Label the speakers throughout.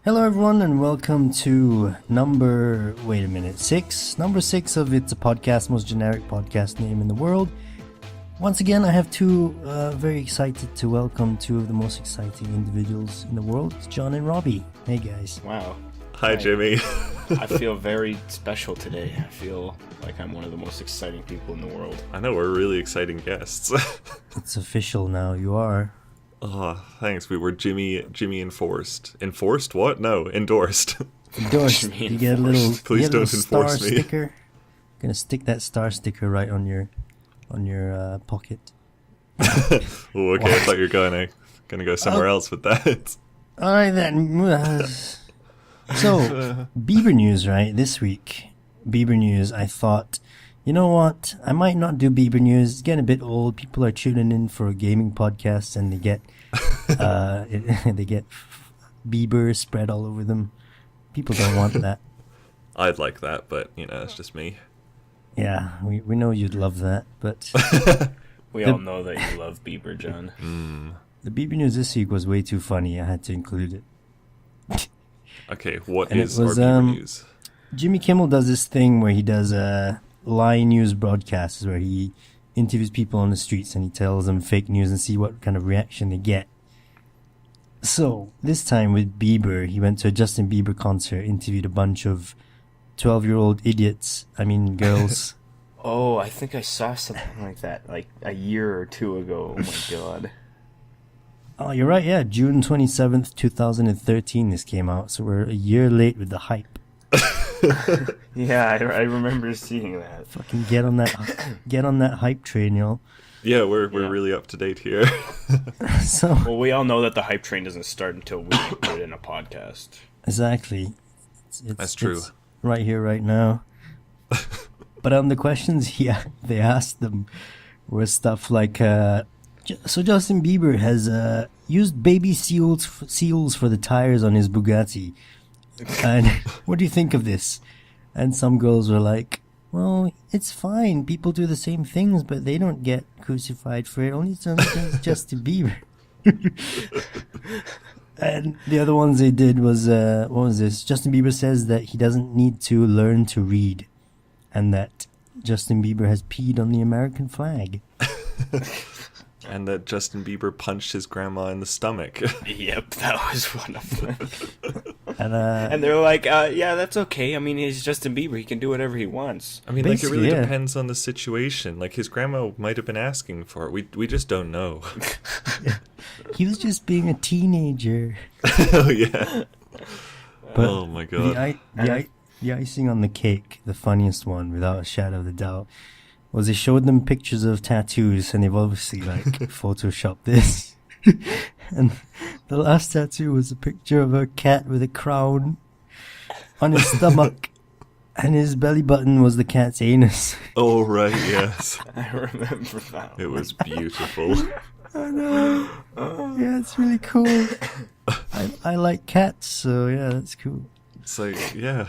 Speaker 1: Hello everyone and welcome to number 6. Number 6 of It's a Podcast, most generic podcast name in the world. Once again, I have very excited to welcome two of the most exciting individuals in the world, John and Robby. Hey guys.
Speaker 2: Wow.
Speaker 3: Hi Jimmy.
Speaker 2: I feel very special today. I feel like I'm one of the most exciting people in the world.
Speaker 3: I know, we're really exciting guests.
Speaker 1: It's official now, you are.
Speaker 3: Oh, thanks. We were Jimmy enforced. Enforced? What? No, endorsed.
Speaker 1: Endorsed. You get a little,
Speaker 3: Please don't enforce me.
Speaker 1: Sticker. Gonna stick that star sticker right on your pocket.
Speaker 3: Oh, okay. I thought you were gonna go somewhere else with that.
Speaker 1: Alright then. So, Bieber news, right? This week, Bieber news. I thought, you know what? I might not do Bieber news. It's getting a bit old. People are tuning in for a gaming podcast, and they get Bieber spread all over them. People don't want that.
Speaker 3: I'd like that, but it's just me.
Speaker 1: Yeah, we know you'd love that, but
Speaker 2: we all know that you love Bieber, John.
Speaker 1: The Bieber news this week was way too funny. I had to include it.
Speaker 3: Okay, what
Speaker 1: And
Speaker 3: is
Speaker 1: it was,
Speaker 3: our Bieber news?
Speaker 1: Jimmy Kimmel does this thing where he does live news broadcasts where he interviews people on the streets and he tells them fake news and see what kind of reaction they get. So, this time with Bieber, he went to a Justin Bieber concert, interviewed a bunch of 12-year-old idiots, girls.
Speaker 2: Oh, I think I saw something like that, like a year or two ago. Oh my god.
Speaker 1: Oh, you're right, yeah. June 27th, 2013 this came out, so we're a year late with the hype.
Speaker 2: Yeah, I remember seeing that.
Speaker 1: Fucking get on that hype train, y'all.
Speaker 3: Yeah, we're really up to date here.
Speaker 1: So,
Speaker 2: Well, we all know that the hype train doesn't start until we put it in a podcast.
Speaker 1: exactly.
Speaker 3: That's true.
Speaker 1: It's right here, right now. But the questions they asked them were stuff like, so Justin Bieber has used baby seals for the tires on his Bugatti. And what do you think of this? And some girls were like, well, it's fine. People do the same things, but they don't get crucified for it. Only sometimes Justin Bieber. And the other ones they did was, what was this? Justin Bieber says that he doesn't need to learn to read. And that Justin Bieber has peed on the American flag.
Speaker 3: And that Justin Bieber punched his grandma in the stomach.
Speaker 2: Yep, that was one of them.
Speaker 1: And
Speaker 2: they're like, yeah, that's okay. I mean, he's Justin Bieber. He can do whatever he wants.
Speaker 3: I mean, it
Speaker 1: Basically,
Speaker 3: really
Speaker 1: yeah.
Speaker 3: depends on the situation. Like, his grandma might have been asking for it. We just don't know.
Speaker 1: he was just being a teenager.
Speaker 3: Oh, yeah.
Speaker 1: But
Speaker 3: oh, my God.
Speaker 1: The icing on the cake, the funniest one, without a shadow of a doubt, was they showed them pictures of tattoos, and they've obviously, photoshopped this. And the last tattoo was a picture of a cat with a crown on his stomach, and his belly button was the cat's anus.
Speaker 3: Oh, right, yes.
Speaker 2: I remember that.
Speaker 3: It was beautiful.
Speaker 1: I know. Yeah, it's really cool. I like cats, so yeah, that's cool.
Speaker 3: It's like, yeah.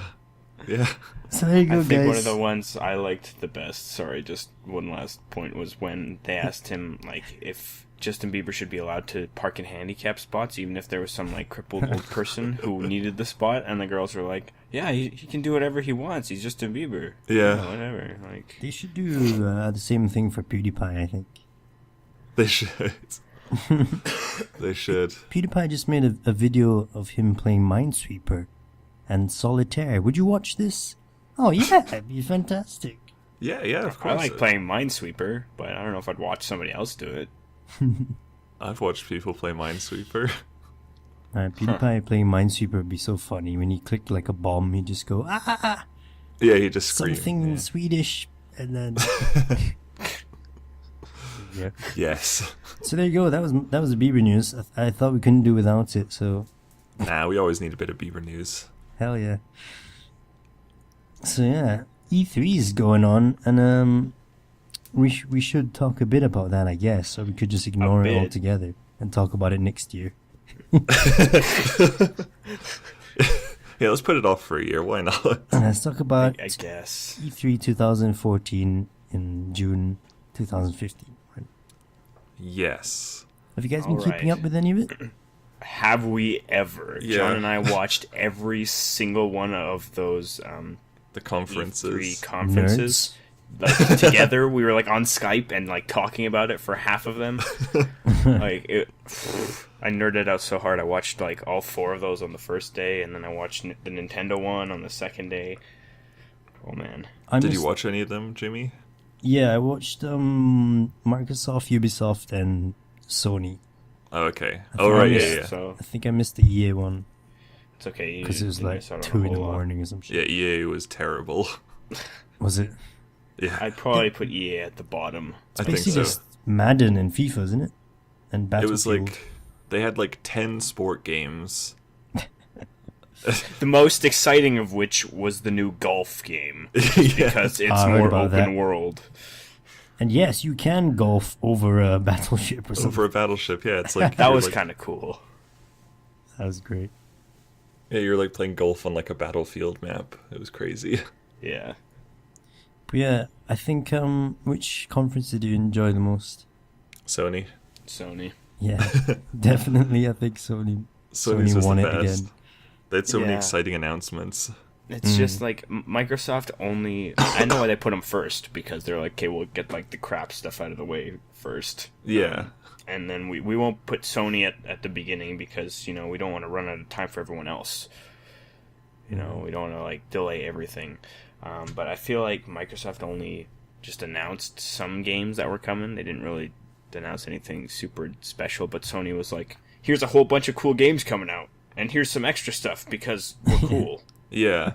Speaker 3: Yeah.
Speaker 1: So there you go,
Speaker 2: I think
Speaker 1: guys.
Speaker 2: one of the ones I liked the best, sorry, just one last point, was when they asked him, if Justin Bieber should be allowed to park in handicap spots, even if there was some, crippled old person who needed the spot, and the girls were like, yeah, he can do whatever he wants, he's Justin Bieber.
Speaker 3: Yeah.
Speaker 2: Whatever,
Speaker 1: They should do the same thing for PewDiePie, I think.
Speaker 3: They should. They should.
Speaker 1: PewDiePie just made a video of him playing Minesweeper and Solitaire. Would you watch this? Oh yeah, it'd be fantastic.
Speaker 3: Yeah, of
Speaker 2: I
Speaker 3: course.
Speaker 2: like playing Minesweeper, but I don't know if I'd watch somebody else do it.
Speaker 3: I've watched people play Minesweeper.
Speaker 1: PewDiePie playing Minesweeper would be so funny. When he clicked like a bomb, he'd just go, ah,
Speaker 3: Yeah, he just screamed.
Speaker 1: something in Swedish, and then... Yeah.
Speaker 3: Yes.
Speaker 1: So there you go, that was the Bieber news. I thought we couldn't do without it, so...
Speaker 3: Nah, we always need a bit of Bieber news.
Speaker 1: Hell yeah. So yeah, E3 is going on, and we should talk a bit about that, I guess, or we could just ignore it altogether and talk about it next year.
Speaker 3: Yeah, let's put it off for a year. Why not?
Speaker 1: Let's talk about
Speaker 2: I guess.
Speaker 1: E3 2014 in June 2015.
Speaker 3: Yes.
Speaker 1: Have you guys been
Speaker 2: All
Speaker 1: keeping
Speaker 2: right.
Speaker 1: up with any of it?
Speaker 2: I have we ever?
Speaker 3: Yeah.
Speaker 2: John and I watched every single one of those
Speaker 3: The conferences.
Speaker 2: E3 conferences. Like, together, we were like on Skype and like talking about it for half of them. I nerded out so hard. I watched like all 4 of those on the first day, and then I watched the Nintendo one on the second day. Oh man!
Speaker 3: Did you watch any of them, Jimmy?
Speaker 1: Yeah, I watched Microsoft, Ubisoft, and Sony.
Speaker 3: Oh, okay.
Speaker 1: I
Speaker 3: Oh,
Speaker 1: think I
Speaker 3: right,
Speaker 1: missed-
Speaker 3: yeah.
Speaker 2: So
Speaker 1: I think I missed the EA one
Speaker 2: it's okay
Speaker 1: because it was
Speaker 2: you
Speaker 1: like
Speaker 2: miss out on a
Speaker 1: 2 in the
Speaker 2: whole lot.
Speaker 1: morning or some shit.
Speaker 3: Yeah, EA was terrible.
Speaker 1: Was it?
Speaker 3: Yeah,
Speaker 2: I'd probably put EA at the bottom.
Speaker 3: I think
Speaker 1: Basically
Speaker 3: so.
Speaker 1: just Madden and FIFA, isn't it? And
Speaker 3: It
Speaker 1: Battlefield.
Speaker 3: was like, they had like 10 sport games.
Speaker 2: The most exciting of which was the new golf game because it's
Speaker 1: I heard
Speaker 2: more
Speaker 1: about
Speaker 2: open
Speaker 1: that.
Speaker 2: world.
Speaker 1: And yes, you can golf over a battleship or something.
Speaker 3: Over a battleship, yeah. It's like
Speaker 2: That
Speaker 3: you're
Speaker 2: was
Speaker 3: like-
Speaker 2: kind of cool.
Speaker 1: That was great.
Speaker 3: Yeah, you're like playing golf on like a battlefield map. It was crazy.
Speaker 2: Yeah.
Speaker 1: But yeah, I think which conference did you enjoy the most?
Speaker 3: Sony.
Speaker 2: Sony.
Speaker 1: Yeah, definitely. I think Sony
Speaker 3: Sony's was
Speaker 1: won
Speaker 3: the
Speaker 1: it
Speaker 3: best.
Speaker 1: again.
Speaker 3: They had so many
Speaker 2: Yeah.
Speaker 3: exciting announcements.
Speaker 2: It's just like Microsoft only. I know why they put them first because they're like, okay, we'll get like the crap stuff out of the way first.
Speaker 3: Yeah.
Speaker 2: And then we won't put Sony at the beginning because, you know, we don't want to run out of time for everyone else. You know, we don't want to like delay everything. But I feel like Microsoft only just announced some games that were coming. They didn't really announce anything super special. But Sony was like, here's a whole bunch of cool games coming out. And here's some extra stuff because we're cool.
Speaker 3: Yeah.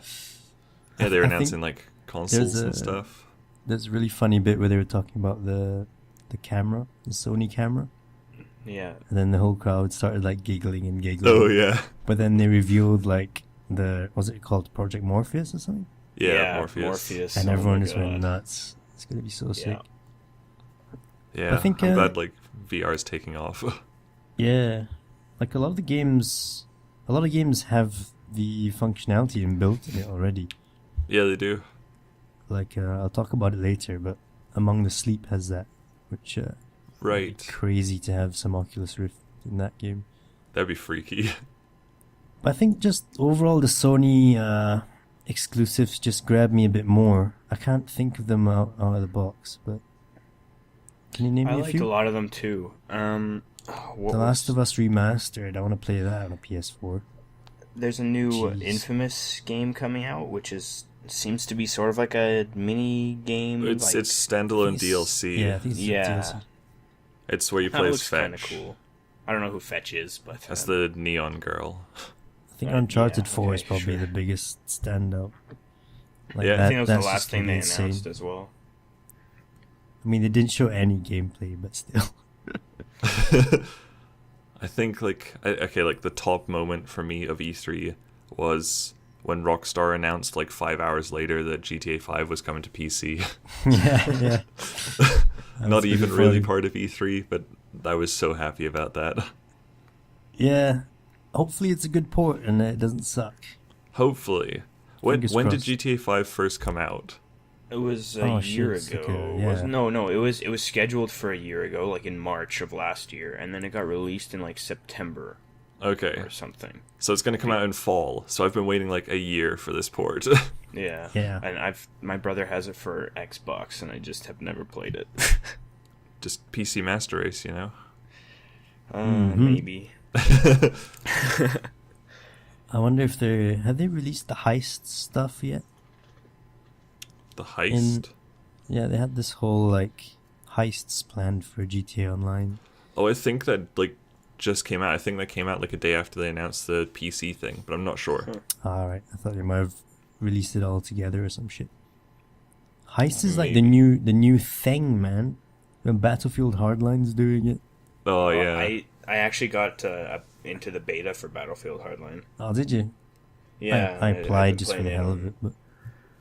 Speaker 3: Yeah, they were
Speaker 1: I think
Speaker 3: announcing like consoles
Speaker 1: there's
Speaker 3: and
Speaker 1: a-
Speaker 3: stuff.
Speaker 1: There's a really funny bit where they were talking about the camera, the Sony camera,
Speaker 2: Yeah.
Speaker 1: and then the whole crowd started like giggling and giggling.
Speaker 3: Oh, yeah.
Speaker 1: But then they revealed like was it called Project Morpheus or something?
Speaker 3: Yeah, Morpheus.
Speaker 1: And
Speaker 2: Oh
Speaker 1: everyone
Speaker 2: my
Speaker 1: just went
Speaker 2: God.
Speaker 1: nuts. It's gonna be so sick.
Speaker 2: Yeah.
Speaker 3: Yeah,
Speaker 1: I think,
Speaker 3: I'm
Speaker 1: uh,
Speaker 3: glad like VR is taking off.
Speaker 1: Yeah, like a lot of games have the functionality inbuilt in it already.
Speaker 3: Yeah, they do.
Speaker 1: Like I'll talk about it later, but Among the Sleep has that, which
Speaker 3: Right.
Speaker 1: crazy to have some Oculus Rift in that game.
Speaker 3: That'd be freaky.
Speaker 1: But I think just overall the Sony exclusives just grab me a bit more. I can't think of them out of the box, but can you name
Speaker 2: I
Speaker 1: me a
Speaker 2: liked
Speaker 1: few?
Speaker 2: a lot of them too.
Speaker 1: The Last of Us Remastered. I want to play that on a PS4.
Speaker 2: There's a new
Speaker 1: Jeez.
Speaker 2: Infamous game coming out, which seems to be sort of like a mini game.
Speaker 3: It's
Speaker 2: like,
Speaker 3: it's standalone
Speaker 1: It's-
Speaker 3: DLC.
Speaker 1: Yeah, I think it's
Speaker 2: Yeah.
Speaker 1: DLC.
Speaker 3: It's where you
Speaker 2: that
Speaker 3: play as
Speaker 2: looks kind of
Speaker 3: Fetch.
Speaker 2: cool. I don't know who Fetch is, but
Speaker 3: That's the neon girl.
Speaker 1: I think
Speaker 2: Yeah,
Speaker 1: Uncharted 4 is
Speaker 2: okay,
Speaker 1: probably
Speaker 2: sure.
Speaker 1: the biggest standout. Like
Speaker 3: Yeah.
Speaker 2: I think that was the
Speaker 1: that's
Speaker 2: last
Speaker 1: just
Speaker 2: thing
Speaker 1: gonna
Speaker 2: they
Speaker 1: be insane.
Speaker 2: announced as well.
Speaker 1: I mean, they didn't show any gameplay, but still.
Speaker 3: I think like like the top moment for me of E3 was when Rockstar announced like 5 hours later that GTA 5 was coming to PC.
Speaker 1: yeah. That
Speaker 3: Not
Speaker 1: was
Speaker 3: even
Speaker 1: pretty
Speaker 3: really
Speaker 1: funny.
Speaker 3: part of E3, but I was so happy about that.
Speaker 1: Yeah. Hopefully it's a good port and it doesn't suck.
Speaker 3: Hopefully. When
Speaker 1: Fingers
Speaker 3: did
Speaker 1: crossed.
Speaker 3: GTA 5 first come out?
Speaker 2: It was
Speaker 1: Oh,
Speaker 2: a
Speaker 1: shit,
Speaker 2: year
Speaker 1: it's like
Speaker 2: ago.
Speaker 1: a- yeah.
Speaker 2: No, it was scheduled for a year ago, like in March of last year, and then it got released in like September
Speaker 3: Okay.
Speaker 2: or something.
Speaker 3: So it's going to come out in fall. So I've been waiting like a year for this port.
Speaker 2: Yeah.
Speaker 1: Yeah.
Speaker 2: And my brother has it for Xbox, and I just have never played it.
Speaker 3: Just PC Master Race, you know?
Speaker 2: Maybe.
Speaker 1: I wonder if have they released the heist stuff yet?
Speaker 3: The heist.
Speaker 1: Yeah, they had this whole like heists planned for GTA Online.
Speaker 3: Oh, I think that like just came out. I think that came out like a day after they announced the PC thing, but I'm not sure.
Speaker 1: Alright, I thought they might have released it all together or some shit. Heist is like
Speaker 3: Maybe.
Speaker 1: the new thing, man. When Battlefield Hardline's doing it.
Speaker 3: Oh
Speaker 2: Well,
Speaker 3: yeah.
Speaker 2: I actually got into the beta for Battlefield Hardline.
Speaker 1: Oh, did you?
Speaker 2: Yeah.
Speaker 1: I
Speaker 2: I've
Speaker 1: applied
Speaker 2: been
Speaker 1: just for
Speaker 2: playing
Speaker 1: the
Speaker 2: it
Speaker 1: hell
Speaker 2: on-
Speaker 1: of it. But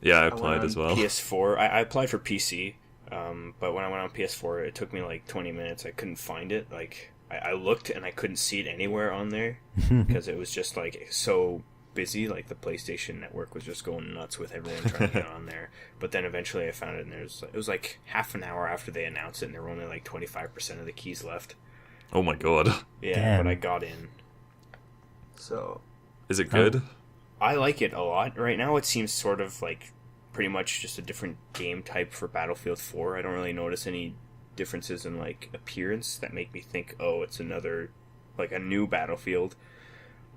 Speaker 3: Yeah, I
Speaker 2: I went
Speaker 3: applied
Speaker 2: on
Speaker 3: as well.
Speaker 2: PS4. I applied for PC, but when I went on PS4, it took me like 20 minutes. I couldn't find it. Like I looked and I couldn't see it anywhere on there because it was just like so busy. Like the PlayStation Network was just going nuts with everyone trying to get on there. But then eventually I found it, and it was like half an hour after they announced it, and there were only like 25% of the keys left.
Speaker 3: Oh my god.
Speaker 2: Yeah,
Speaker 1: Damn.
Speaker 2: but I got in. So
Speaker 3: Is it good?
Speaker 2: I like it a lot. Right now it seems sort of like pretty much just a different game type for Battlefield 4. I don't really notice any differences in like appearance that make me think, oh, it's another like a new Battlefield.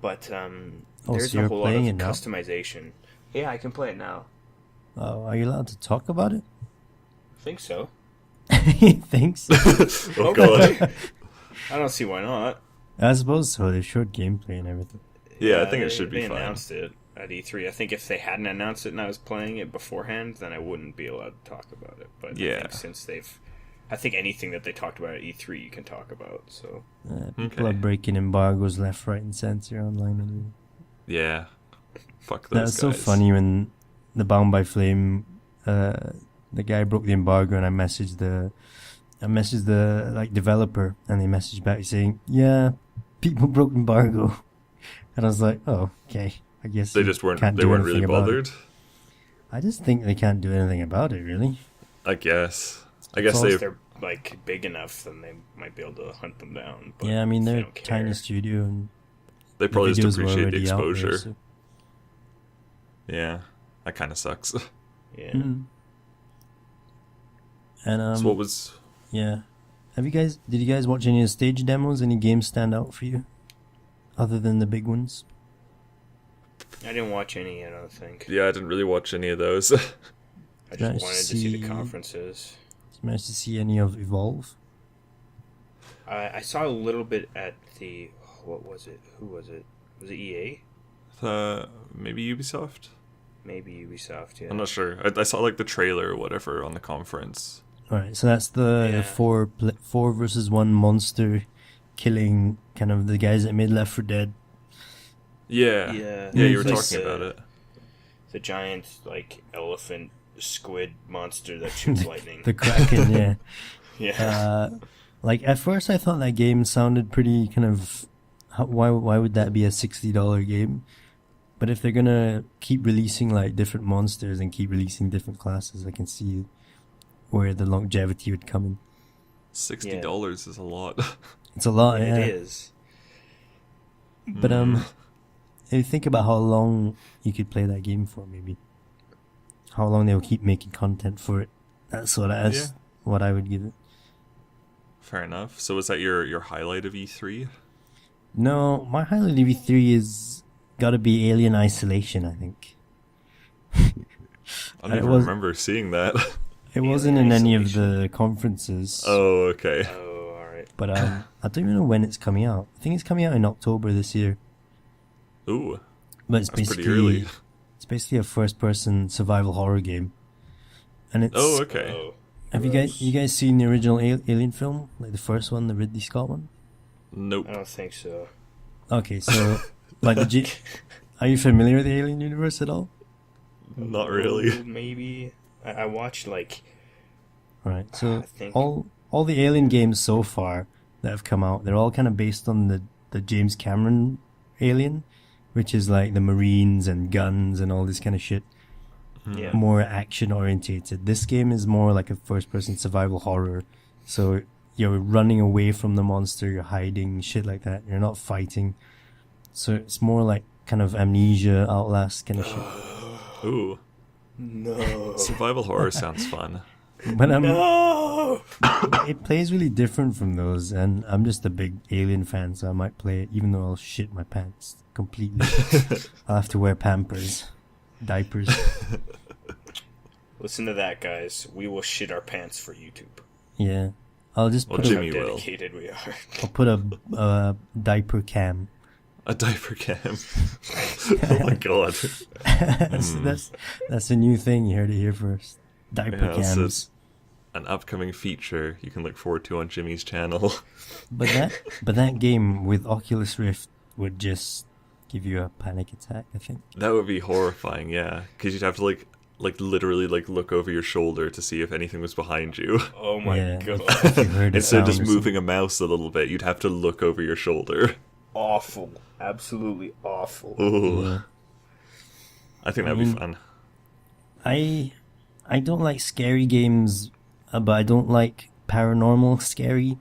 Speaker 2: But there's
Speaker 1: so
Speaker 2: a
Speaker 1: you're
Speaker 2: whole lot of
Speaker 1: playing it now?
Speaker 2: customization. Yeah, I can play it now.
Speaker 1: Are you allowed to talk about it?
Speaker 2: I think so.
Speaker 1: Thanks.
Speaker 3: Oh god.
Speaker 2: I don't see why not.
Speaker 1: I suppose so. They showed gameplay and everything.
Speaker 3: Yeah, I think it should be
Speaker 2: They
Speaker 3: fine.
Speaker 2: announced it at E3. I think if they hadn't announced it and I was playing it beforehand, then I wouldn't be allowed to talk about it. But
Speaker 3: Yeah.
Speaker 2: I think since I think anything that they talked about at E3 you can talk about. So
Speaker 1: People
Speaker 3: Okay.
Speaker 1: are breaking embargoes left, right, and center online. Anyway.
Speaker 3: Yeah. Fuck those
Speaker 1: That's so
Speaker 3: guys.
Speaker 1: funny when the Bound by Flame, the guy broke the embargo, and I messaged the like developer, and they messaged back saying, "Yeah, people broke embargo," and I was like, "Oh, okay. I guess
Speaker 3: They
Speaker 1: you
Speaker 3: just weren't.
Speaker 1: can't
Speaker 3: They
Speaker 1: do
Speaker 3: weren't
Speaker 1: anything
Speaker 3: really
Speaker 1: about it."
Speaker 3: bothered.
Speaker 1: I just think they can't do anything about it, really.
Speaker 3: I guess. I guess
Speaker 1: all
Speaker 3: they.
Speaker 2: if they're like big enough, then they might be able to hunt them down. But
Speaker 1: Yeah, I mean
Speaker 2: if they
Speaker 1: they're a
Speaker 2: don't
Speaker 1: tiny
Speaker 2: care-
Speaker 1: studio, and
Speaker 3: They probably
Speaker 1: the
Speaker 3: just
Speaker 1: videos were
Speaker 3: appreciate the
Speaker 1: already out there,
Speaker 3: exposure.
Speaker 1: so-
Speaker 3: Yeah, that kind of sucks.
Speaker 2: Yeah.
Speaker 1: Mhm. And
Speaker 3: So what was?
Speaker 1: yeah, did you guys watch any of the stage demos? Any games stand out for you, other than the big ones?
Speaker 2: I didn't watch any. I don't think.
Speaker 3: Yeah, I didn't really watch any of those.
Speaker 2: I
Speaker 1: Nice
Speaker 2: just
Speaker 1: to
Speaker 2: wanted to see the
Speaker 1: see-
Speaker 2: conferences.
Speaker 1: Did you manage to see any of Evolve?
Speaker 2: I saw a little bit at the. What was it? Who was it? Was it EA?
Speaker 3: Maybe Ubisoft.
Speaker 2: Maybe Ubisoft. Yeah.
Speaker 3: I'm not sure. I saw like the trailer or whatever on the conference.
Speaker 1: All right, so that's the
Speaker 2: Yeah.
Speaker 1: 4 versus 1 monster killing kind of the guys that made Left 4 Dead.
Speaker 3: Yeah.
Speaker 2: Yeah.
Speaker 3: Yeah, you were
Speaker 1: It's
Speaker 3: talking
Speaker 2: like
Speaker 3: about it.
Speaker 2: The giant like elephant squid monster that shoots lightning.
Speaker 1: The Kraken, yeah.
Speaker 2: Yeah.
Speaker 1: Like at first I thought that game sounded pretty kind of why would that be a $60 game? But if they're gonna keep releasing like different monsters and keep releasing different classes, I can see where the longevity would come in.
Speaker 3: $60 is a lot.
Speaker 1: It's a lot, yeah.
Speaker 2: It is.
Speaker 1: But if you think about how long you could play that game for, maybe how long they'll keep making content for it. That's what I would give it.
Speaker 3: Fair enough. So was that your highlight of E3?
Speaker 1: No, my highlight of E3 is gotta be Alien Isolation, I think.
Speaker 3: I don't
Speaker 1: It
Speaker 3: even
Speaker 1: was-
Speaker 3: remember seeing that.
Speaker 1: It wasn't in any of
Speaker 2: Isolation.
Speaker 1: the conferences.
Speaker 3: Oh, okay.
Speaker 2: Oh, all right.
Speaker 1: But I don't even know when it's coming out. I think it's coming out in October this year.
Speaker 3: Ooh,
Speaker 1: But it's
Speaker 3: that's pretty early.
Speaker 1: basically a first-person survival horror game. And it's
Speaker 3: Oh, okay.
Speaker 2: Oh,
Speaker 1: have you guys seen the original Alien film, like the first one, the Ridley Scott one?
Speaker 3: Nope.
Speaker 2: I don't think so.
Speaker 1: Okay, so like are you familiar with the Alien universe at all?
Speaker 3: Not really.
Speaker 2: Oh, maybe. I watched like.
Speaker 1: All right, so
Speaker 2: I think-
Speaker 1: all the Alien games so far that have come out, they're all kind of based on the James Cameron Alien, which is like the Marines and guns and all this kind of shit.
Speaker 2: Yeah.
Speaker 1: More action orientated. This game is more like a first person survival horror. So you're running away from the monster, you're hiding, shit like that. You're not fighting. So it's more like kind of Amnesia, Outlast kind of shit.
Speaker 3: Ooh,
Speaker 2: No.
Speaker 3: survival horror sounds fun.
Speaker 1: But
Speaker 2: No.
Speaker 1: it plays really different from those, and I'm just a big Alien fan, so I might play it even though I'll shit my pants completely. I'll have to wear Pampers, diapers.
Speaker 2: Listen to that, guys. We will shit our pants for YouTube.
Speaker 1: Yeah, I'll just
Speaker 3: Well,
Speaker 1: put
Speaker 3: Jimmy
Speaker 2: How
Speaker 3: will.
Speaker 2: dedicated we are.
Speaker 1: I'll put a diaper cam.
Speaker 3: A diaper cam. Oh my god.
Speaker 1: That's a new thing. You heard it here first. Diaper
Speaker 3: Yeah, this
Speaker 1: cams.
Speaker 3: is an upcoming feature you can look forward to on Jimmy's channel.
Speaker 1: But that game with Oculus Rift would just give you a panic attack, I think.
Speaker 3: That would be horrifying, yeah. Because you'd have to like literally like look over your shoulder to see if anything was behind you.
Speaker 2: Oh my
Speaker 1: Yeah.
Speaker 2: god.
Speaker 1: If you heard a
Speaker 3: Instead of just
Speaker 1: sound.
Speaker 3: moving a mouse a little bit, you'd have to look over your shoulder.
Speaker 2: Awful. Absolutely awful.
Speaker 3: Ooh.
Speaker 1: Yeah.
Speaker 3: I think that'd be fun.
Speaker 1: I don't like scary games, but I don't like paranormal scary.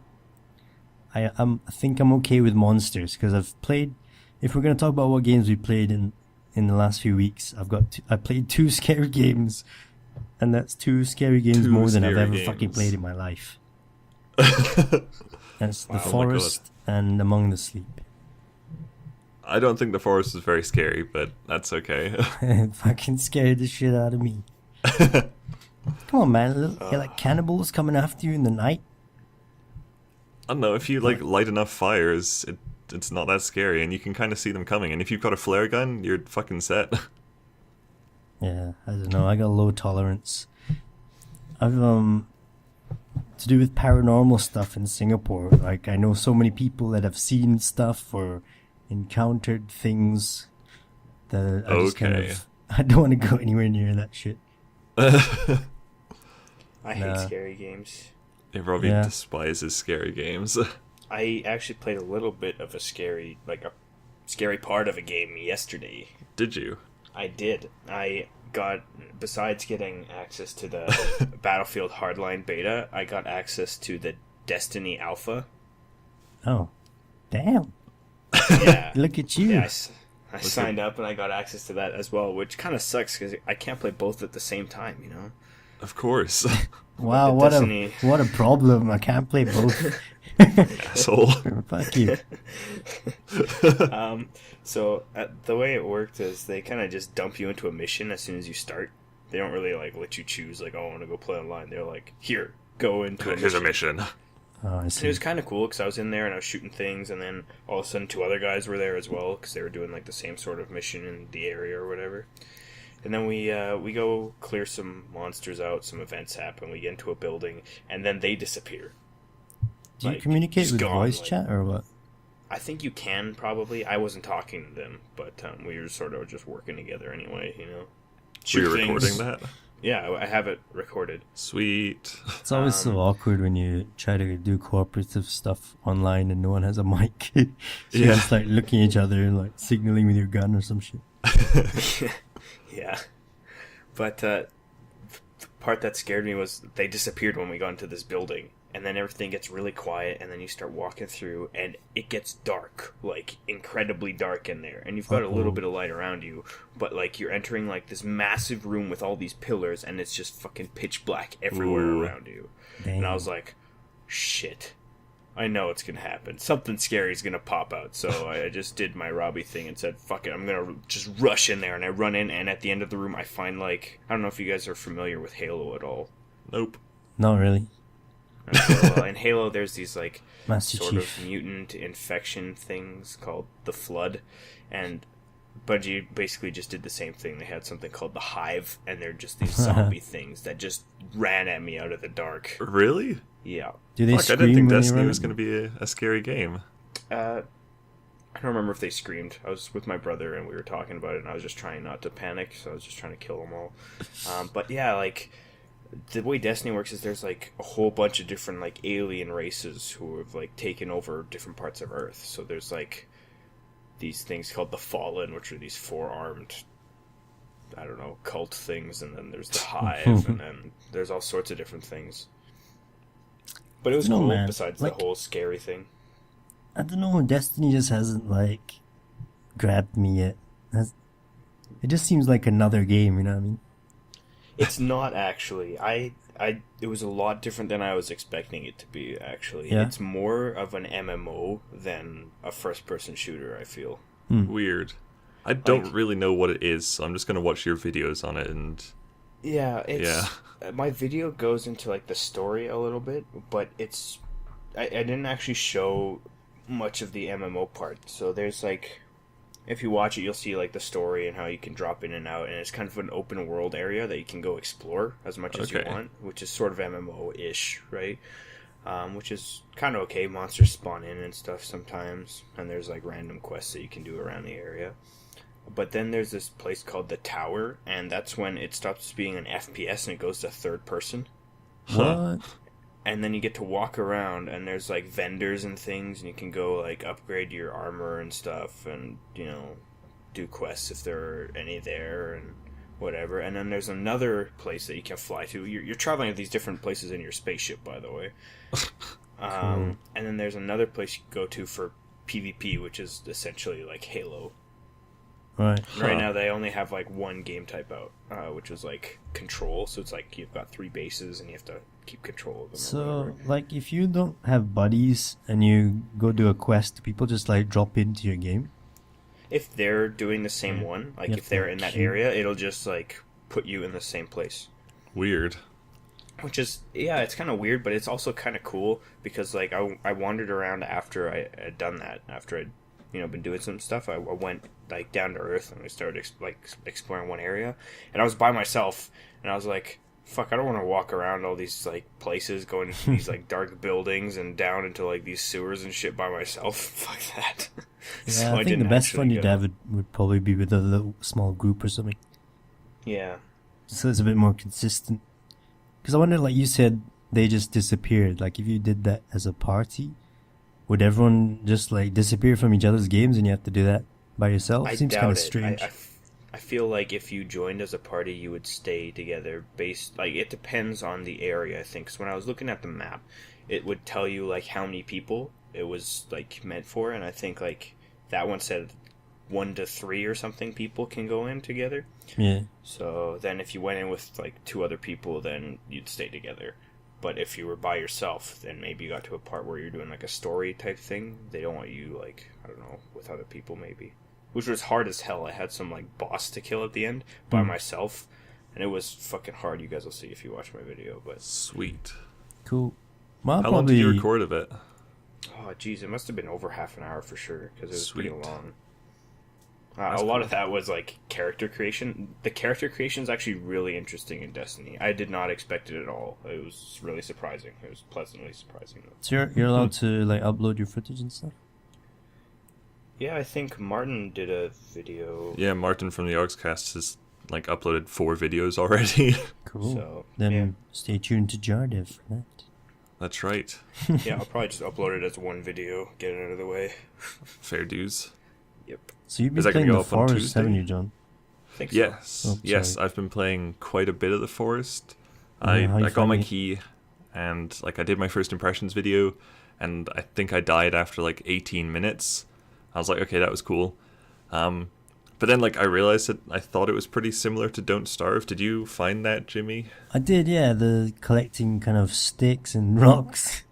Speaker 1: I think I'm okay with monsters because I've played if we're gonna talk about what games we played in the last few weeks, I played 2 scary games, and that's 2 scary games more than I've ever fucking played in my life. That's The Forest and Among the Sleep.
Speaker 3: I don't think The Forest is very scary, but that's okay.
Speaker 1: It fucking scared the shit out of me. Come on, man. You're like cannibals coming after you in the night.
Speaker 3: I don't know, if you like light enough fires, it's not that scary, and you can kind of see them coming. And if you've got a flare gun, you're fucking set.
Speaker 1: Yeah, I don't know. I got low tolerance. I've to do with paranormal stuff in Singapore. Like, I know so many people that have seen stuff or encountered things that I just kind of, I don't want to go anywhere near that shit.
Speaker 2: I hate scary games.
Speaker 3: Yeah, Robby despises scary games.
Speaker 2: I actually played a little bit of a scary part of a game yesterday.
Speaker 3: Did you?
Speaker 2: I did. I got, besides getting access to the Battlefield Hardline beta, I got access to the Destiny Alpha.
Speaker 1: Oh, damn.
Speaker 2: Yeah.
Speaker 1: Look at you.
Speaker 2: Yeah, I signed up and I got access to that as well, which kind of sucks because I can't play both at the same time, you know?
Speaker 3: Of course.
Speaker 1: Wow, what a problem. I can't play both.
Speaker 3: Asshole.
Speaker 1: Fuck you.
Speaker 2: So the way it worked is they kind of just dump you into a mission as soon as you start. They don't really like let you choose like, oh, I want to go play online. They're like, here, go into a mission.
Speaker 3: Here's a mission.
Speaker 1: Oh, I see.
Speaker 2: And it was kind of cool because I was in there and I was shooting things, and then all of a sudden 2 other guys were there as well because they were doing like the same sort of mission in the area or whatever. And then we go clear some monsters out, some events happen, we get into a building, and then they disappear.
Speaker 1: Do you communicate with voice chat or what?
Speaker 2: I think you can, probably. I wasn't talking to them, but we were sort of just working together anyway, you know.
Speaker 3: Were you recording that?
Speaker 2: Yeah, I have it recorded.
Speaker 3: Sweet.
Speaker 1: It's always so awkward when you try to do cooperative stuff online and no one has a mic. So you're just like looking at each other and like signaling with your gun or some shit.
Speaker 2: Yeah. But the part that scared me was they disappeared when we got into this building. And then everything gets really quiet, and then you start walking through, and it gets dark, like, incredibly dark in there. And you've got a little bit of light around you, but, like, you're entering, like, this massive room with all these pillars, and it's just fucking pitch black everywhere around you.
Speaker 1: Damn.
Speaker 2: And I was like, shit. I know it's gonna happen. Something scary is gonna pop out. So I just did my Robby thing and said, fuck it, I'm gonna just rush in there. And I run in, and at the end of the room, I find, like, I don't know if you guys are familiar with Halo at all.
Speaker 3: Nope.
Speaker 1: Not really.
Speaker 2: So, in Halo, there's these like
Speaker 1: Master
Speaker 2: sort
Speaker 1: Chief.
Speaker 2: of mutant infection things called the Flood, and Bungie basically just did the same thing. They had something called the Hive, and they're just these zombie things that just ran at me out of the dark.
Speaker 3: Really?
Speaker 2: Yeah.
Speaker 1: Do they
Speaker 3: Fuck, I
Speaker 1: scream
Speaker 3: didn't think
Speaker 1: when
Speaker 3: Destiny
Speaker 1: they
Speaker 3: was going to be a scary game.
Speaker 2: I don't remember if they screamed. I was with my brother, and we were talking about it, and I was just trying not to panic, so I was just trying to kill them all. But yeah, like, the way Destiny works is there's like a whole bunch of different like alien races who have like taken over different parts of Earth. So there's like these things called the Fallen, which are these 4-armed, I don't know, cult things, and then there's the Hive, and then there's all sorts of different things. But it was cool,
Speaker 1: man.
Speaker 2: besides
Speaker 1: Like,
Speaker 2: the whole scary thing.
Speaker 1: I don't know, Destiny just hasn't like grabbed me yet. It just seems like another game, you know what I mean?
Speaker 2: It's not actually. It was a lot different than I was expecting it to be, actually.
Speaker 1: Yeah?
Speaker 2: It's more of an MMO than a first-person shooter, I feel.
Speaker 3: Weird. I don't really know what it is, so I'm just going to watch your videos on it and...
Speaker 2: Yeah, my video goes into, like, the story a little bit, but it's... I didn't actually show much of the MMO part, so there's, like... If you watch it, you'll see like the story and how you can drop in and out, and it's kind of an open world area that you can go explore as much as you want, which is sort of MMO-ish, right? Which is kind of okay. Monsters spawn in and stuff sometimes, and there's like random quests that you can do around the area. But then there's this place called the Tower, and that's when it stops being an FPS and it goes to third person.
Speaker 1: What?
Speaker 2: And then you get to walk around, and there's, like, vendors and things, and you can go, like, upgrade your armor and stuff, and, you know, do quests if there are any there, and whatever. And then there's another place that you can fly to. You're traveling to these different places in your spaceship, by the way. And then there's another place you can go to for PvP, which is essentially like Halo.
Speaker 1: Right.
Speaker 2: Right now they only have like one game type out, which was like control. So it's like you've got 3 bases and you have to keep control of them.
Speaker 1: So, like, if you don't have buddies and you go do a quest, do people just like drop into your game?
Speaker 2: If they're doing the same one, like
Speaker 1: You
Speaker 2: if
Speaker 1: have
Speaker 2: they're
Speaker 1: to
Speaker 2: in that
Speaker 1: queue.
Speaker 2: area, it'll just like put you in the same place.
Speaker 3: Weird.
Speaker 2: Which is, yeah, it's kind of weird, but it's also kind of cool because like I wandered around after I had done that, after I'd been doing some stuff. I went like down to earth and I started exploring one area, and I was by myself, and I was like, fuck, I don't want to walk around all these like places, going into these like dark buildings and down into like these sewers and shit by myself. Fuck that.
Speaker 1: Yeah,
Speaker 2: So
Speaker 1: I think the
Speaker 2: didn't
Speaker 1: best
Speaker 2: actually
Speaker 1: fun you'd
Speaker 2: go.
Speaker 1: have would probably be with a little small group or something.
Speaker 2: Yeah.
Speaker 1: So it's a bit more consistent. Because I wonder, like you said, they just disappeared. Like, if you did that as a party, would everyone just like disappear from each other's games and you have to do that by yourself?
Speaker 2: I
Speaker 1: Seems
Speaker 2: doubt
Speaker 1: kind of
Speaker 2: it.
Speaker 1: strange.
Speaker 2: I feel like if you joined as a party, you would stay together. Like it depends on the area, I think. 'Cause when I was looking at the map, it would tell you like how many people it was like meant for, and I think like that one said 1 to 3 or something people can go in together.
Speaker 1: Yeah.
Speaker 2: So then if you went in with like 2 other people, then you'd stay together. But if you were by yourself, then maybe you got to a part where you're doing like a story type thing. They don't want you like, I don't know, with other people maybe. Which was hard as hell. I had some like boss to kill at the end by myself. And it was fucking hard. You guys will see if you watch my video. But
Speaker 3: Sweet.
Speaker 1: Cool. Well,
Speaker 3: How long did you record of it?
Speaker 2: oh geez, it must have been over half an hour for sure. Because it was
Speaker 3: Sweet.
Speaker 2: pretty long.
Speaker 3: That's
Speaker 2: a lot
Speaker 3: cool.
Speaker 2: of that was like character creation. The character creation is actually really interesting in Destiny. I did not expect it at all. It was really surprising. It was pleasantly surprising.
Speaker 1: So you're allowed to like upload your footage and stuff?
Speaker 2: Yeah, I think Martin did a video.
Speaker 3: Yeah, Martin from the Augscast has like uploaded 4 videos already.
Speaker 1: Cool.
Speaker 2: So,
Speaker 1: Then
Speaker 2: yeah.
Speaker 1: stay tuned to Jardev for that.
Speaker 3: That's right.
Speaker 2: Yeah, I'll probably just upload it as one video, get it out of the way.
Speaker 3: Fair dues.
Speaker 2: Yep.
Speaker 1: So you've
Speaker 3: Is
Speaker 1: been
Speaker 3: that gonna
Speaker 1: playing
Speaker 3: go
Speaker 1: the
Speaker 3: up on
Speaker 1: Forest, haven't
Speaker 3: Tuesday?
Speaker 1: you, John?
Speaker 2: Think so.
Speaker 3: Yes,
Speaker 1: Oh,
Speaker 3: yes,
Speaker 1: sorry.
Speaker 3: I've been playing quite a bit of the Forest.
Speaker 1: How you
Speaker 3: I got my
Speaker 1: finding it?
Speaker 3: key, and like I did my first impressions video, and I think I died after like 18 minutes. I was like, okay, that was cool. But then like I realized that I thought it was pretty similar to Don't Starve. Did you find that, Jimmy?
Speaker 1: I did, yeah. The collecting kind of sticks and rocks.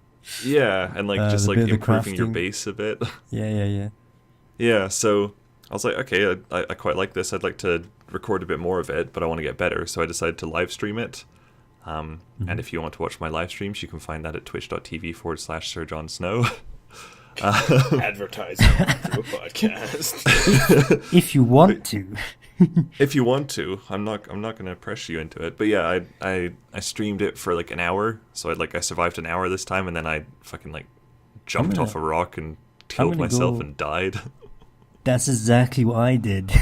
Speaker 3: Yeah, and like just
Speaker 1: the
Speaker 3: like
Speaker 1: bit of the
Speaker 3: improving your
Speaker 1: crafting.
Speaker 3: base a bit.
Speaker 1: Yeah.
Speaker 3: Yeah, so I was like, okay, I quite like this. I'd like to record a bit more of it, but I want to get better. So I decided to live stream it. And if you want to watch my live streams, you can find that at twitch.tv/Sir John Snow.
Speaker 2: Advertising through a podcast.
Speaker 1: If you want to.
Speaker 3: If you want to, I'm not going to pressure you into it. But yeah, I streamed it for like an hour. So I survived an hour this time, and then I fucking like jumped
Speaker 1: gonna-
Speaker 3: off a rock and killed
Speaker 1: gonna
Speaker 3: myself
Speaker 1: go-
Speaker 3: and died.
Speaker 1: That's exactly what I did.